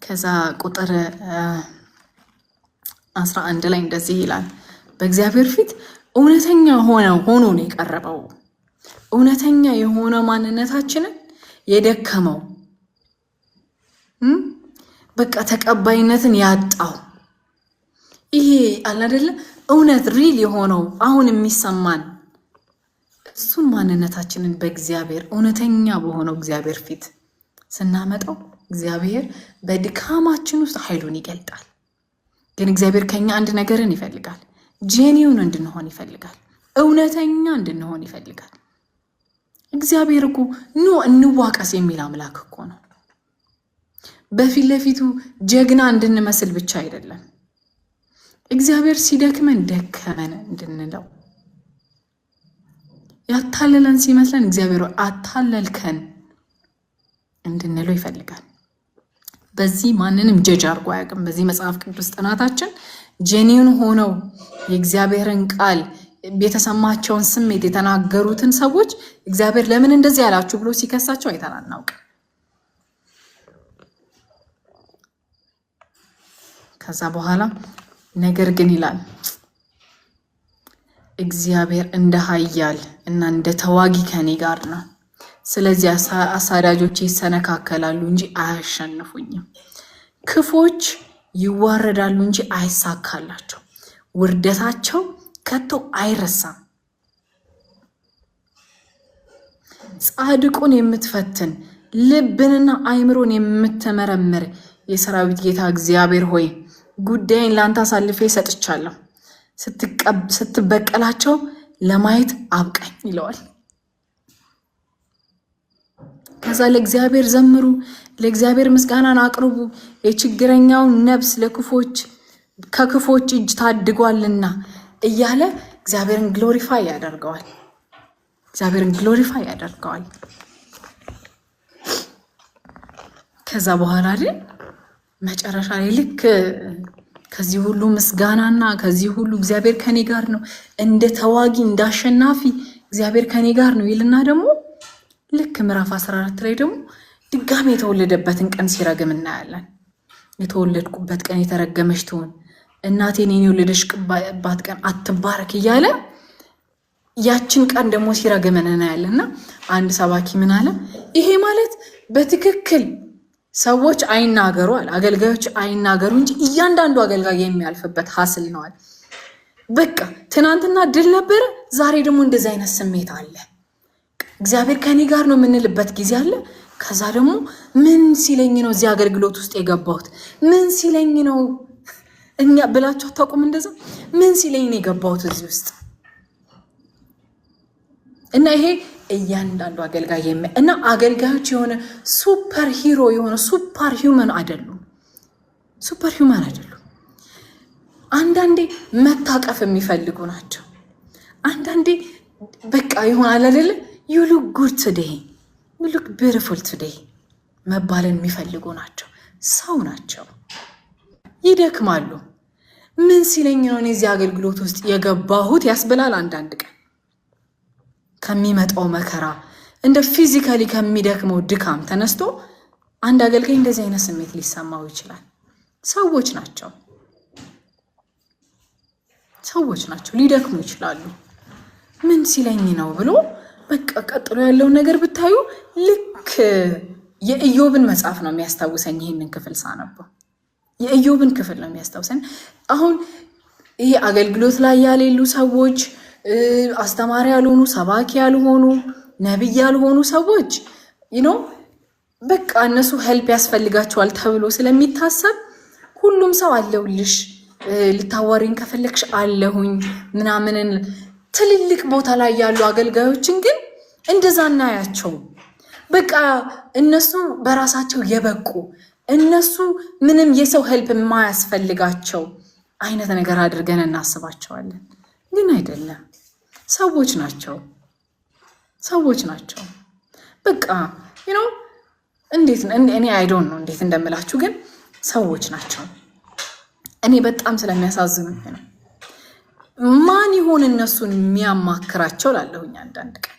ከዛ ቁጥር 11 ላይ እንደዚህ ይላል፣ በእግዚአብሔር ፊት እውነተኛ ሆኖ ነው የቀረበው። እውነተኛ የሆነ ማንነታችንን የደከመው በቃ ተቀባይነትን ያጣው ይሄ አለ አይደለ? እውነት ሪል የሆነው አሁን የሚሰማን እሱን ማንነታችንን በእግዚአብሔር እውነተኛ በሆነው እግዚአብሔር ፊት ስናመጣው እግዚአብሔር በድካማችን ውስጥ ኃይሉን ይገልጣል። ግን እግዚአብሔር ከኛ አንድ ነገርን ይፈልጋል። ጄኒውን እንድንሆን ይፈልጋል። እውነተኛ እንድንሆን ይፈልጋል። እግዚአብሔር እኮ እንዋቀስ የሚል አምላክ እኮ ነው። በፊት ለፊቱ ጀግና እንድንመስል ብቻ አይደለም። እግዚአብሔር ሲደክመን ደከመን እንድንለው፣ ያታለለን ሲመስለን እግዚአብሔር አታለልከን እንድንለው ይፈልጋል። በዚህ ማንንም ጀጅ አድርጎ አያውቅም። በዚህ መጽሐፍ ቅዱስ ጥናታችን ጄኒውን ሆነው የእግዚአብሔርን ቃል የተሰማቸውን ስሜት የተናገሩትን ሰዎች እግዚአብሔር ለምን እንደዚህ ያላችሁ ብሎ ሲከሳቸው አይተን አናውቅም። ከዛ በኋላ ነገር ግን ይላል እግዚአብሔር እንደ ኃያል እና እንደ ተዋጊ ከኔ ጋር ነው። ስለዚህ አሳዳጆቼ ይሰነካከላሉ እንጂ አያሸንፉኝም። ክፎች ይዋረዳሉ እንጂ አይሳካላቸው። ውርደታቸው ከቶ አይረሳም። ጻድቁን የምትፈትን ልብንና አይምሮን የምትመረምር የሰራዊት ጌታ እግዚአብሔር ሆይ ጉዳይን ላንተ አሳልፌ ሰጥቻለሁ። ስትበቀላቸው ለማየት አብቃኝ ይለዋል። ከዛ ለእግዚአብሔር ዘምሩ፣ ለእግዚአብሔር ምስጋናን አቅርቡ፣ የችግረኛውን ነፍስ ከክፎች እጅ ታድጓልና እያለ እግዚአብሔርን ግሎሪፋይ ያደርገዋል። ከዛ በኋላ አይደል መጨረሻ ላይ ልክ ከዚህ ሁሉ ምስጋናና ከዚህ ሁሉ እግዚአብሔር ከኔ ጋር ነው፣ እንደ ተዋጊ እንዳሸናፊ እግዚአብሔር ከኔ ጋር ነው ይልና ደግሞ ልክ ምዕራፍ 14 ላይ ደግሞ ድጋሚ የተወለደበትን ቀን ሲረግም እናያለን። የተወለድኩበት ቀን የተረገመች ትሁን፣ እናቴን የወለደችባት ቀን አትባረክ እያለ ያችን ቀን ደግሞ ሲረግም እናያለንና አንድ ሰባኪ ምን አለ? ይሄ ማለት በትክክል ሰዎች አይናገሩ አለ፣ አገልጋዮች አይናገሩ እንጂ እያንዳንዱ አገልጋይ የሚያልፍበት ሀስል ነዋል። በቃ ትናንትና ድል ነበረ፣ ዛሬ ደግሞ እንደዚህ አይነት ስሜት አለ። እግዚአብሔር ከኔ ጋር ነው የምንልበት ጊዜ አለ። ከዛ ደግሞ ምን ሲለኝ ነው እዚህ አገልግሎት ውስጥ የገባሁት? ምን ሲለኝ ነው እኛ ብላችሁ አታውቁም? እንደዛ ምን ሲለኝ ነው የገባሁት እዚህ ውስጥ? እና ይሄ እያንዳንዱ አገልጋይ እና አገልጋዮች የሆነ ሱፐር ሂሮ የሆነ ሱፐር ሂውመን አይደሉም። አንዳንዴ መታቀፍ የሚፈልጉ ናቸው። አንዳንዴ በቃ ይሆናል አይደለ? you look good today, you look beautiful today መባልን የሚፈልጉ ናቸው። ሰው ናቸው፣ ይደክማሉ። ምን ሲለኝ ነው እዚህ አገልግሎት ውስጥ የገባሁት ያስብላል። አንዳንድ ቀን ከሚመጣው መከራ እንደ ፊዚካሊ ከሚደክመው ድካም ተነስቶ አንድ አገልጋይ እንደዚህ አይነት ስሜት ሊሰማው ይችላል። ሰዎች ናቸው፣ ሊደክሙ ይችላሉ። ምን ሲለኝ ነው ብሎ በቃ ቀጥሎ ያለውን ነገር ብታዩ ልክ የኢዮብን መጽሐፍ ነው የሚያስታውሰኝ። ይህንን ክፍል ሳነበው የኢዮብን ክፍል ነው የሚያስታውሰኝ። አሁን ይሄ አገልግሎት ላይ ያሌሉ ሰዎች፣ አስተማሪ ያልሆኑ፣ ሰባኪ ያልሆኑ፣ ነብይ ያልሆኑ ሰዎች በቃ እነሱ ሄልፕ ያስፈልጋቸዋል ተብሎ ስለሚታሰብ ሁሉም ሰው አለውልሽ፣ ልታዋሪኝ ከፈለክሽ አለሁኝ ምናምንን ትልልቅ ቦታ ላይ ያሉ አገልጋዮችን ግን እንደዛ እናያቸው። በቃ እነሱ በራሳቸው የበቁ እነሱ ምንም የሰው ሄልፕ የማያስፈልጋቸው አይነት ነገር አድርገን እናስባቸዋለን። ግን አይደለም፣ ሰዎች ናቸው። በቃ እንዴት እኔ አይዶን ነው እንዴት እንደምላችሁ፣ ግን ሰዎች ናቸው። እኔ በጣም ስለሚያሳዝኑኝ ነው። ማን ይሆን እነሱን የሚያማክራቸው ላለሁኝ አንዳንድ ቀን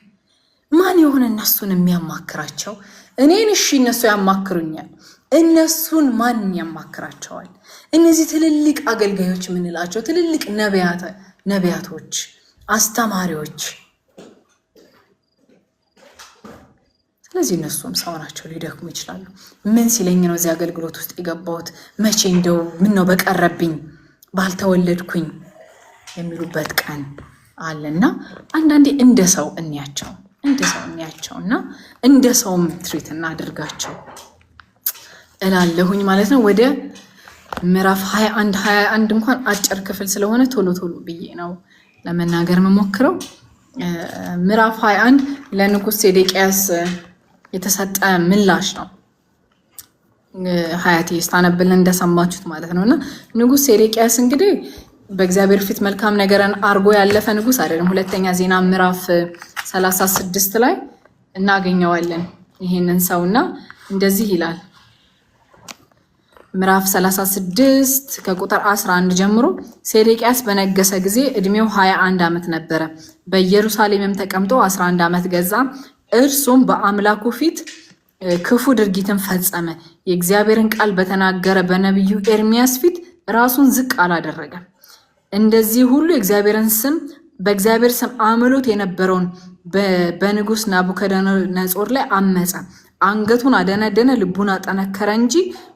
ማን ይሆን እነሱን የሚያማክራቸው? እኔን እሺ እነሱ ያማክሩኛል፣ እነሱን ማን ያማክራቸዋል? እነዚህ ትልልቅ አገልጋዮች የምንላቸው ትልልቅ ነቢያቶች፣ አስተማሪዎች። ስለዚህ እነሱም ሰው ናቸው፣ ሊደክሙ ይችላሉ። ምን ሲለኝ ነው እዚህ አገልግሎት ውስጥ የገባሁት? መቼ እንደው ምን ነው በቀረብኝ ባልተወለድኩኝ የሚሉበት ቀን አለና አንዳንዴ እንደ ሰው እንያቸው እና እንደ ሰውም ትሪት እናድርጋቸው እላለሁኝ ማለት ነው። ወደ ምዕራፍ 21 እንኳን አጭር ክፍል ስለሆነ ቶሎ ብዬ ነው ለመናገር መሞክረው። ምዕራፍ 21 ለንጉሥ ሴዴቅያስ የተሰጠ ምላሽ ነው። ሀያቴ ስታነብልን እንደሰማችሁት ማለት ነውና ንጉሥ ሴዴቅያስ እንግዲህ በእግዚአብሔር ፊት መልካም ነገርን አርጎ ያለፈ ንጉሥ አይደለም። ሁለተኛ ዜና ምዕራፍ 36 ላይ እናገኘዋለን ይሄንን ሰውና እንደዚህ ይላል። ምዕራፍ 36 ከቁጥር 11 ጀምሮ ሴዴቅያስ በነገሰ ጊዜ እድሜው 21 ዓመት ነበረ። በኢየሩሳሌምም ተቀምጦ 11 ዓመት ገዛ። እርሱም በአምላኩ ፊት ክፉ ድርጊትን ፈጸመ። የእግዚአብሔርን ቃል በተናገረ በነቢዩ ኤርሚያስ ፊት ራሱን ዝቅ አላደረገም። እንደዚህ ሁሉ በእግዚአብሔር ስም አምሎት የነበረውን በንጉሥ ናቡከደነጾር ላይ አመፀ። አንገቱን አደነደነ፣ ልቡን አጠነከረ እንጂ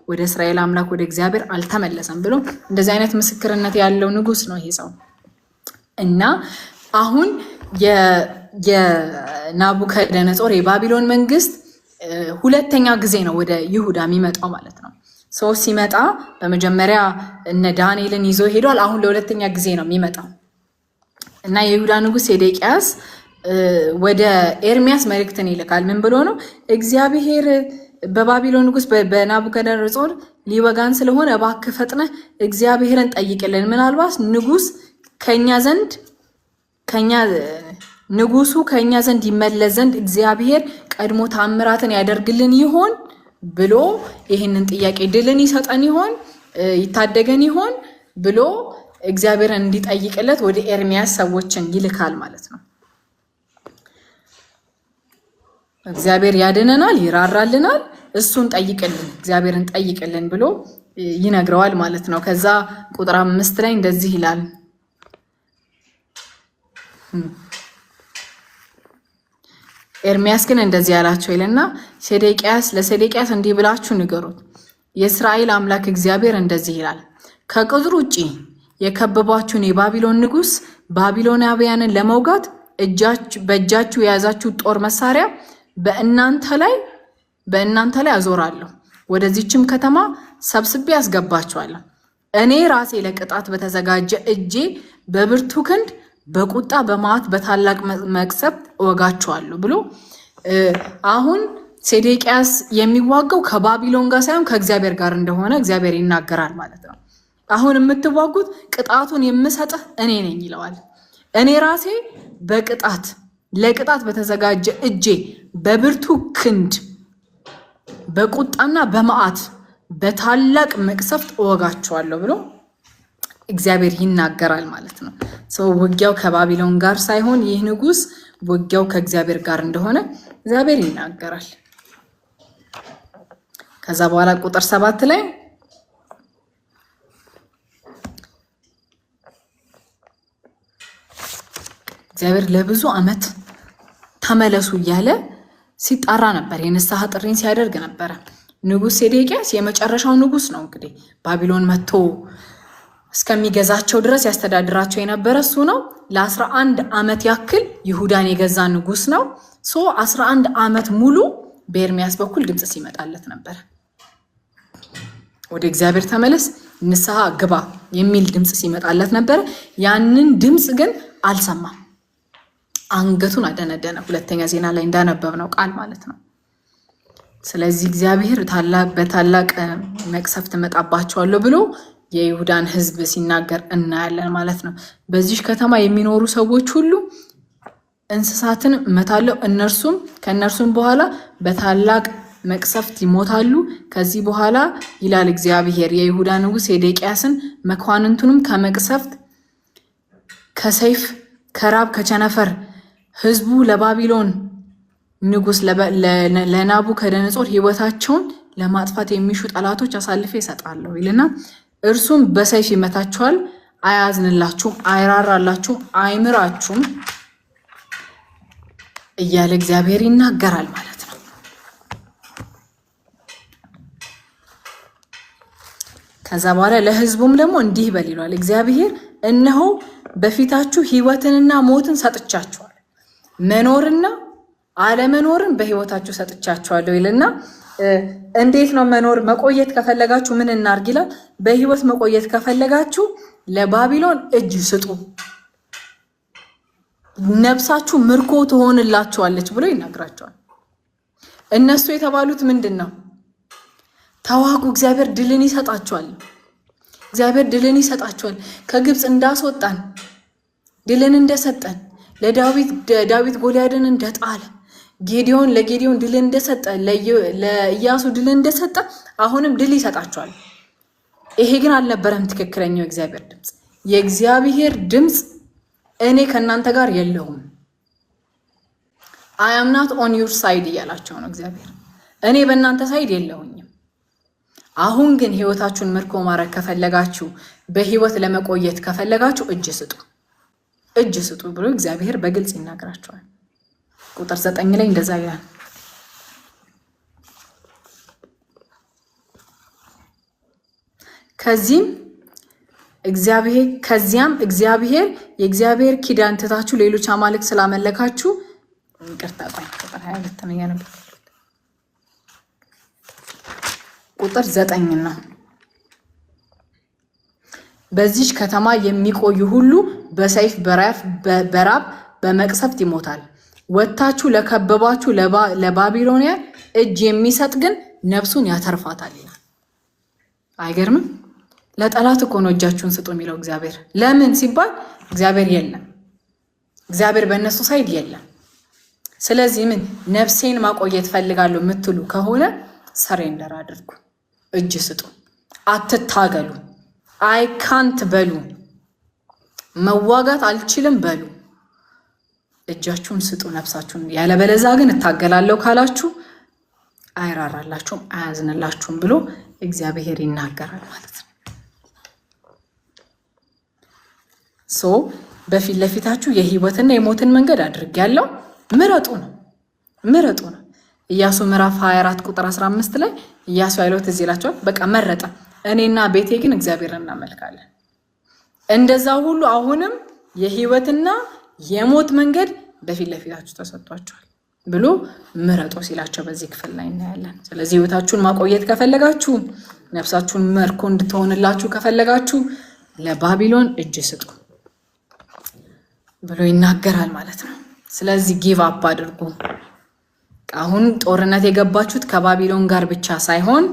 ወደ እስራኤል አምላክ ወደ እግዚአብሔር አልተመለሰም ብሎ እንደዚህ አይነት ምስክርነት ያለው ንጉሥ ነው ይሄ ሰው። እና አሁን የናቡከደነጾር የባቢሎን መንግስት ሁለተኛ ጊዜ ነው ወደ ይሁዳ የሚመጣው ማለት ነው። ሰው ሲመጣ በመጀመሪያ እነ ዳንኤልን ይዞ ሄዷል። አሁን ለሁለተኛ ጊዜ ነው የሚመጣው እና የይሁዳ ንጉሥ ሴዴቅያስ ወደ ኤርሚያስ መልእክትን ይልካል። ምን ብሎ ነው? እግዚአብሔር በባቢሎን ንጉሥ በናቡከደነጾር ሊወጋን ስለሆነ እባክህ ፈጥነህ እግዚአብሔርን ጠይቅልን። ምናልባት ንጉሱ ከኛ ዘንድ ይመለስ ዘንድ እግዚአብሔር ቀድሞ ታምራትን ያደርግልን ይሆን ብሎ ይህንን ጥያቄ ድልን ይሰጠን ይሆን ይታደገን ይሆን ብሎ እግዚአብሔርን እንዲጠይቅለት ወደ ኤርሚያስ ሰዎችን ይልካል ማለት ነው። እግዚአብሔር ያድነናል፣ ይራራልናል፣ እሱን ጠይቅልን፣ እግዚአብሔርን ጠይቅልን ብሎ ይነግረዋል ማለት ነው። ከዛ ቁጥር 5 ላይ እንደዚህ ይላል። ኤርሚያስ ግን እንደዚህ ያላቸው ይልና ለሴዴቅያስ እንዲህ ብላችሁ ንገሩት፣ የእስራኤል አምላክ እግዚአብሔር እንደዚህ ይላል፣ ከቅጥሩ ውጪ የከበቧችሁን የባቢሎን ንጉሥ ባቢሎናውያንን ለመውጋት በእጃችሁ የያዛችሁ ጦር መሳሪያ በእናንተ ላይ አዞራለሁ፣ ወደዚችም ከተማ ሰብስቤ ያስገባችኋለሁ። እኔ ራሴ ለቅጣት በተዘጋጀ እጄ በብርቱ ክንድ በቁጣ በመዓት በታላቅ መቅሰፍት እወጋችኋለሁ ብሎ አሁን ሴዴቅያስ የሚዋጋው ከባቢሎን ጋር ሳይሆን ከእግዚአብሔር ጋር እንደሆነ እግዚአብሔር ይናገራል ማለት ነው። አሁን የምትዋጉት ቅጣቱን የምሰጥህ እኔ ነኝ ይለዋል። እኔ ራሴ ለቅጣት በተዘጋጀ እጄ በብርቱ ክንድ በቁጣና በመዓት በታላቅ መቅሰፍት እወጋችኋለሁ ብሎ እግዚአብሔር ይናገራል ማለት ነው። ሰው ውጊያው ከባቢሎን ጋር ሳይሆን ይህ ንጉሥ ውጊያው ከእግዚአብሔር ጋር እንደሆነ እግዚአብሔር ይናገራል። ከዛ በኋላ ቁጥር 7 ላይ እግዚአብሔር ለብዙ ዓመት ተመለሱ እያለ ሲጣራ ነበር፣ የንስሐ ጥሪን ሲያደርግ ነበር። ንጉሥ ሴዴቅያስ የመጨረሻው ንጉሥ ነው። እንግዲህ ባቢሎን መጥቶ እስከሚገዛቸው ድረስ ያስተዳድራቸው የነበረ እሱ ነው። ለ11 ዓመት ያክል ይሁዳን የገዛ ንጉሥ ነው። 11 ዓመት ሙሉ በኤርሚያስ በኩል ድምፅ ሲመጣለት ነበር። ወደ እግዚአብሔር ተመለስ፣ ንስሐ ግባ የሚል ድምፅ ሲመጣለት ነበር። ያንን ድምፅ ግን አልሰማም። አንገቱን አደነደነ። ሁለተኛ ዜና ላይ እንዳነበብነው ቃል ማለት ነው። ስለዚህ እግዚአብሔር በታላቅ መቅሰፍት እመጣባቸዋለሁ ብሎ የይሁዳን ሕዝብ ሲናገር እናያለን ማለት ነው። በዚህ ከተማ የሚኖሩ ሰዎች ሁሉ እንስሳትን እመታለሁ፣ ከእነርሱም በኋላ በታላቅ መቅሰፍት ይሞታሉ። ከዚህ በኋላ ይላል እግዚአብሔር የይሁዳ ንጉሥ ሴዴቅያስን መኳንንቱንም ከመቅሰፍት፣ ከሰይፍ፣ ከራብ፣ ከቸነፈር ሕዝቡ ለባቢሎን ንጉሥ ለናቡከደነጾር ሕይወታቸውን ለማጥፋት የሚሹ ጠላቶች አሳልፌ እሰጣለሁ ይልና እርሱም በሰይፍ ይመታችኋል፣ አያዝንላችሁም፣ አይራራላችሁም፣ አይምራችሁም እያለ እግዚአብሔር ይናገራል ማለት ነው። ከዛ በኋላ ለሕዝቡም ደግሞ እንዲህ በል ይሏል እግዚአብሔር፣ እነሆ በፊታችሁ ሕይወትንና ሞትን ሰጥቻችኋል፣ መኖርና አለመኖርን በሕይወታችሁ ሰጥቻችኋለሁ ይልና እንዴት ነው መቆየት ከፈለጋችሁ ምን እናርግ ይላል። በሕይወት መቆየት ከፈለጋችሁ ለባቢሎን እጅ ስጡ፣ ነፍሳችሁ ምርኮ ትሆንላችኋለች ብሎ ይናገራቸዋል። እነሱ የተባሉት ምንድን ነው? ተዋጉ፣ እግዚአብሔር ድልን ይሰጣችኋል። እግዚአብሔር ድልን ይሰጣችኋል። ከግብፅ እንዳስወጣን ድልን እንደሰጠን ዳዊት ጎልያድን እንደጣለ ለጌዲዮን ድል እንደሰጠ ለኢያሱ ድል እንደሰጠ አሁንም ድል ይሰጣቸዋል። ይሄ ግን አልነበረም ትክክለኛው እግዚአብሔር ድምጽ። የእግዚአብሔር ድምጽ እኔ ከናንተ ጋር የለሁም I am not on your side እያላቸው ነው እግዚአብሔር። እኔ በእናንተ ሳይድ የለሁኝም። አሁን ግን ህይወታችሁን ምርኮ ማድረግ ከፈለጋችሁ በህይወት ለመቆየት ከፈለጋችሁ እጅ ስጡ ብሎ እግዚአብሔር በግልጽ ይናገራቸዋል። ቁጥር 9 ላይ እንደዛ ይላል። ከዚያም እግዚአብሔር የእግዚአብሔር ኪዳን ትታችሁ ሌሎች አማልክት ስላመለካችሁ ይቅርታ ቆይ ቁጥር 22 ነው ያለው። ቁጥር 9 ነው። በዚህ ከተማ የሚቆዩ ሁሉ በሰይፍ በራብ በመቅሰፍት ይሞታል። ወጣችሁ ለከበባችሁ ለባቢሎንያ እጅ የሚሰጥ ግን ነፍሱን ያተርፋታል ይላል። አይገርምም? ለጠላት እኮ ነው እጃችሁን ስጡ የሚለው እግዚአብሔር። ለምን ሲባል እግዚአብሔር የለም፣ እግዚአብሔር በእነሱ ሳይድ የለም። ስለዚህ ምን ነፍሴን ማቆየት ፈልጋለሁ የምትሉ ከሆነ ሰሬንደር አድርጉ፣ እጅ ስጡ፣ አትታገሉ። አይ ካንት በሉ፣ መዋጋት አልችልም በሉ፣ እጃችሁን ስጡ ነፍሳችሁን። ያለበለዛ ግን እታገላለሁ ካላችሁ አይራራላችሁም፣ አያዝንላችሁም ብሎ እግዚአብሔር ይናገራል ማለት ነው። በፊት ለፊታችሁ የህይወትና የሞትን መንገድ አድርጌያለሁ፣ ምረጡ ነው። ኢያሱ ምዕራፍ 24 ቁጥር 15 ላይ ኢያሱ ያለው ትዝ ይላችኋል። በቃ መረጠ። እኔና ቤቴ ግን እግዚአብሔርን እናመልካለን። እንደዛ ሁሉ አሁንም የህይወትና የሞት መንገድ በፊት ለፊታችሁ ተሰጥቷችኋል ብሎ ምረጡ ሲላቸው በዚህ ክፍል ላይ እናያለን። ስለዚህ ህይወታችሁን ማቆየት ከፈለጋችሁ፣ ነፍሳችሁን ምርኮ እንድትሆንላችሁ ከፈለጋችሁ ለባቢሎን እጅ ስጡ ብሎ ይናገራል ማለት ነው። ስለዚህ ጊቭ አፕ አድርጉ። አሁን ጦርነት የገባችሁት ከባቢሎን ጋር ብቻ ሳይሆን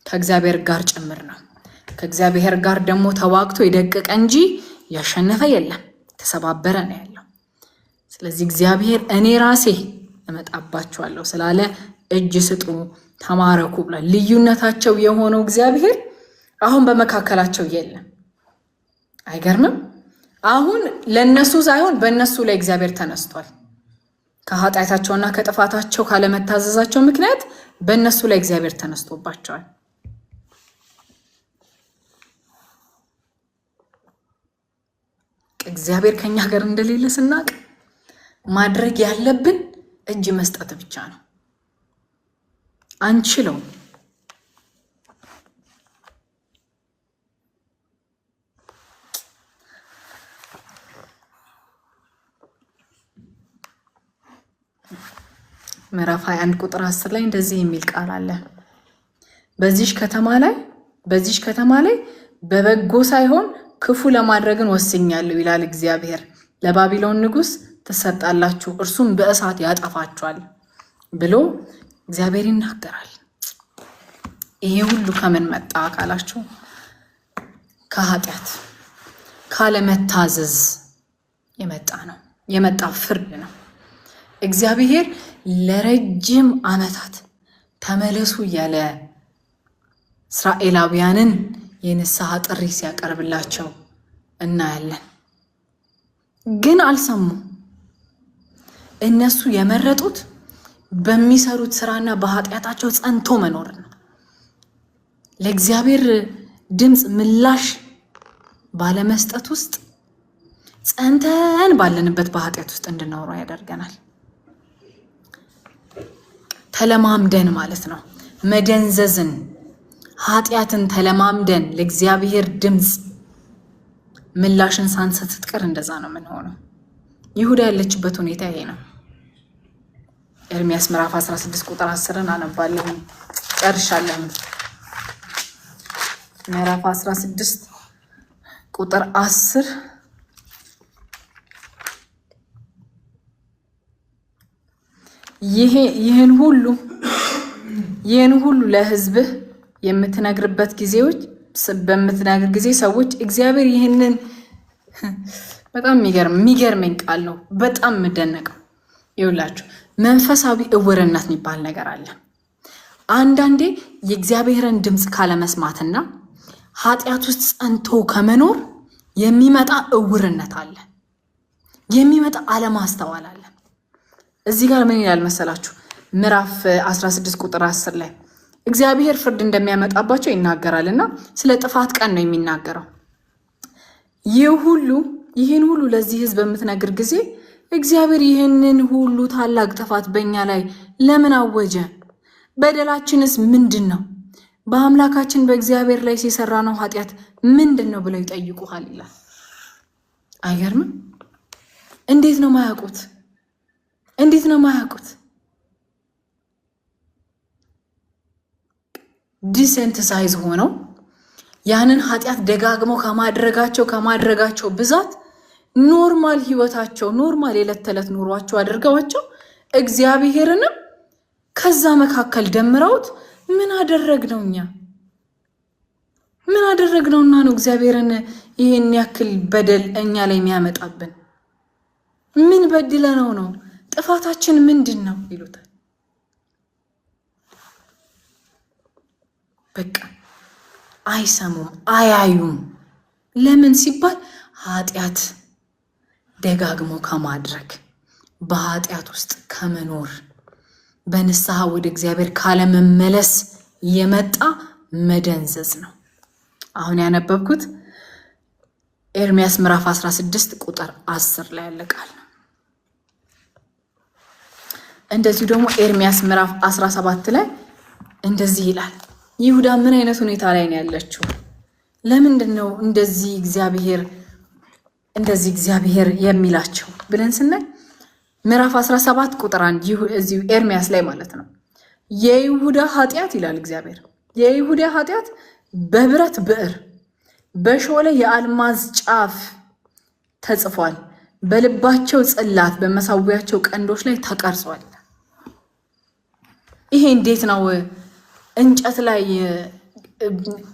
ከእግዚአብሔር ጋር ጭምር ነው። ከእግዚአብሔር ጋር ደግሞ ተዋግቶ የደቀቀ እንጂ ያሸነፈ የለም፣ ተሰባበረ ነው ያለው። ስለዚህ እግዚአብሔር እኔ ራሴ እመጣባችኋለሁ ስላለ እጅ ስጡ፣ ተማረኩ ብሏል። ልዩነታቸው የሆነው እግዚአብሔር አሁን በመካከላቸው የለም። አይገርምም? አሁን ለነሱ ሳይሆን በእነሱ ላይ እግዚአብሔር ተነስቷል። ከኃጢአታቸውና ከጥፋታቸው ካለመታዘዛቸው ምክንያት በእነሱ ላይ እግዚአብሔር ተነስቶባቸዋል። እግዚአብሔር ከኛ ጋር እንደሌለ ስናቅ ማድረግ ያለብን እጅ መስጠት ብቻ ነው። አንችለው። ምዕራፍ 21 ቁጥር 10 ላይ እንደዚህ የሚል ቃል አለ። በዚህ ከተማ ላይ በበጎ ሳይሆን ክፉ ለማድረግን ወስኛለሁ ይላል እግዚአብሔር። ለባቢሎን ንጉስ ተሰጣላችሁ፣ እርሱም በእሳት ያጠፋችኋል ብሎ እግዚአብሔር ይናገራል። ይሄ ሁሉ ከምን መጣ ካላችሁ ከኃጢአት ካለመታዘዝ የመጣ ፍርድ ነው። እግዚአብሔር ለረጅም ዓመታት ተመለሱ እያለ እስራኤላውያንን የንስሐ ጥሪ ሲያቀርብላቸው እናያለን። ግን አልሰሙ። እነሱ የመረጡት በሚሰሩት ስራና በኃጢአታቸው ጸንቶ መኖር ነው። ለእግዚአብሔር ድምፅ ምላሽ ባለመስጠት ውስጥ ጸንተን ባለንበት በኃጢአት ውስጥ እንድንኖር ያደርገናል። ተለማምደን ማለት ነው መደንዘዝን፣ ኃጢአትን ተለማምደን ለእግዚአብሔር ድምፅ ምላሽን ሳንሰጥ ስትቀር እንደዛ ነው የምንሆነው። ይሁዳ ያለችበት ሁኔታ ይሄ ነው። ኤርምያስ ምዕራፍ 16 ቁጥር 10ን አነባለሁ። ጨርሻለሁ። ምዕራፍ 16 ቁጥር 10 ይህን ሁሉ ለሕዝብህ በምትነግር ጊዜ ሰዎች እግዚአብሔር ይህንን በጣም የሚገርመኝ ቃል ነው። በጣም የምደነቀው ይውላችሁ መንፈሳዊ እውርነት የሚባል ነገር አለ። አንዳንዴ የእግዚአብሔርን ድምፅ ካለመስማትና ኃጢአት ውስጥ ጸንቶ ከመኖር የሚመጣ እውርነት አለ፣ የሚመጣ አለማስተዋል አለ። እዚህ ጋር ምን ይላል መሰላችሁ? ምዕራፍ 16 ቁጥር 10 ላይ እግዚአብሔር ፍርድ እንደሚያመጣባቸው ይናገራልና ስለ ጥፋት ቀን ነው የሚናገረው። ይህን ሁሉ ለዚህ ሕዝብ በምትነግር ጊዜ እግዚአብሔር ይህንን ሁሉ ታላቅ ጥፋት በእኛ ላይ ለምን አወጀ? በደላችንስ ምንድን ነው? በአምላካችን በእግዚአብሔር ላይ ሲሰራ ነው ኃጢአት ምንድን ነው ብለው ይጠይቁሃል ይላል። አይገርምም? እንዴት ነው ማያውቁት? እንዴት ነው ማያውቁት? ዲሴንቲሳይዝ ሆነው ያንን ኃጢአት ደጋግመው ከማድረጋቸው ብዛት ኖርማል ህይወታቸው ኖርማል የዕለት ተዕለት ኑሯቸው አድርገዋቸው እግዚአብሔርንም ከዛ መካከል ደምረውት ምን አደረግነው እኛ? ምን አደረግነውና ነው እግዚአብሔርን ይህን ያክል በደል እኛ ላይ የሚያመጣብን? ምን በድለነው ነው? ጥፋታችን ምንድን ነው ይሉታል። በቃ አይሰሙም፣ አያዩም። ለምን ሲባል ኃጢአት ደጋግሞ ከማድረግ በኃጢአት ውስጥ ከመኖር በንስሐ ወደ እግዚአብሔር ካለመመለስ የመጣ መደንዘዝ ነው። አሁን ያነበብኩት ኤርምያስ ምዕራፍ 16 ቁጥር 10 ላይ ያለ ቃል ነው። እንደዚሁ ደግሞ ኤርምያስ ምዕራፍ 17 ላይ እንደዚህ ይላል። ይሁዳ ምን አይነት ሁኔታ ላይ ነው ያለችው? ለምንድን ነው እንደዚህ እግዚአብሔር የሚላቸው ብለን ስናይ ምዕራፍ 17 ቁጥር 1 እዚሁ ኤርምያስ ላይ ማለት ነው። የይሁዳ ኃጢአት ይላል እግዚአብሔር፣ የይሁዳ ኃጢአት በብረት ብዕር በሾለ የአልማዝ ጫፍ ተጽፏል፣ በልባቸው ጽላት በመሳዊያቸው ቀንዶች ላይ ተቀርጿል። ይሄ እንዴት ነው እንጨት ላይ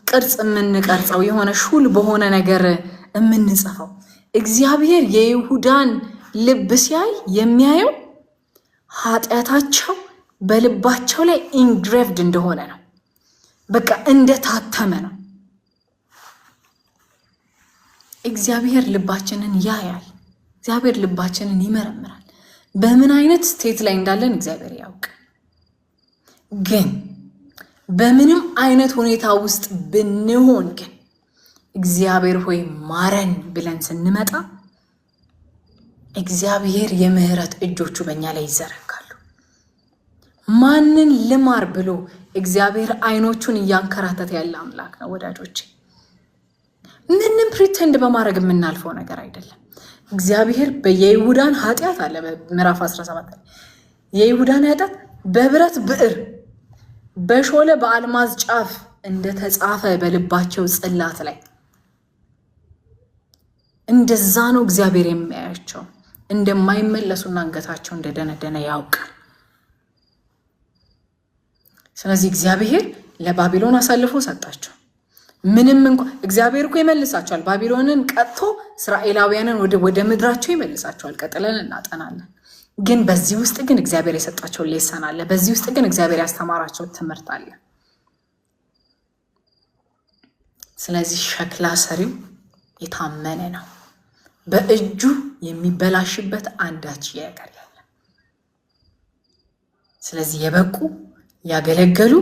ቅርጽ የምንቀርጸው? የሆነ ሹል በሆነ ነገር የምንጽፈው? እግዚአብሔር የይሁዳን ልብ ሲያይ የሚያየው ኃጢአታቸው በልባቸው ላይ ኢንግሬቭድ እንደሆነ ነው። በቃ እንደታተመ ነው። እግዚአብሔር ልባችንን ያያል። እግዚአብሔር ልባችንን ይመረምራል። በምን አይነት ስቴት ላይ እንዳለን እግዚአብሔር ያውቅ። ግን በምንም አይነት ሁኔታ ውስጥ ብንሆን ግን እግዚአብሔር ሆይ ማረን ብለን ስንመጣ እግዚአብሔር የምህረት እጆቹ በእኛ ላይ ይዘረጋሉ። ማንን ልማር ብሎ እግዚአብሔር አይኖቹን እያንከራተተ ያለ አምላክ ነው ወዳጆቼ። ምንም ፕሪቴንድ በማድረግ የምናልፈው ነገር አይደለም። እግዚአብሔር የይሁዳን ኃጢአት አለ ምዕራፍ 17 ላይ የይሁዳን ኃጢአት በብረት ብዕር በሾለ በአልማዝ ጫፍ እንደተጻፈ በልባቸው ጽላት ላይ እንደዛ ነው እግዚአብሔር የሚያያቸው። እንደማይመለሱና አንገታቸው እንደደነደነ ያውቃል። ስለዚህ እግዚአብሔር ለባቢሎን አሳልፎ ሰጣቸው። ምንም እንኳን እግዚአብሔር እኮ ይመልሳቸዋል። ባቢሎንን ቀጥቶ እስራኤላውያንን ወደ ምድራቸው ይመልሳቸዋል። ቀጥለን እናጠናለን። ግን በዚህ ውስጥ ግን እግዚአብሔር የሰጣቸው ሌሰን አለ። በዚህ ውስጥ ግን እግዚአብሔር ያስተማራቸው ትምህርት አለ። ስለዚህ ሸክላ ሰሪው የታመነ ነው። በእጁ የሚበላሽበት አንዳች ነገር የለም። ስለዚህ የበቁ ያገለገሉ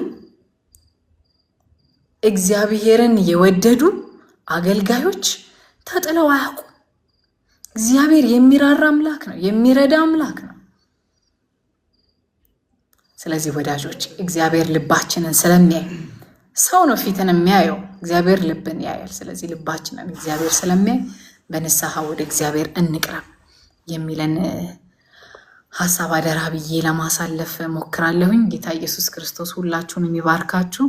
እግዚአብሔርን የወደዱ አገልጋዮች ተጥለው አያውቁም። እግዚአብሔር የሚራራ አምላክ ነው፣ የሚረዳ አምላክ ነው። ስለዚህ ወዳጆች እግዚአብሔር ልባችንን ስለሚያይ፣ ሰው ነው ፊትን የሚያየው፣ እግዚአብሔር ልብን ያያል። ስለዚህ ልባችንን እግዚአብሔር ስለሚያይ በንስሐ ወደ እግዚአብሔር እንቅረብ የሚለን ሐሳብ አደራ ብዬ ለማሳለፍ ሞክራለሁኝ። ጌታ ኢየሱስ ክርስቶስ ሁላችሁንም ይባርካችሁ።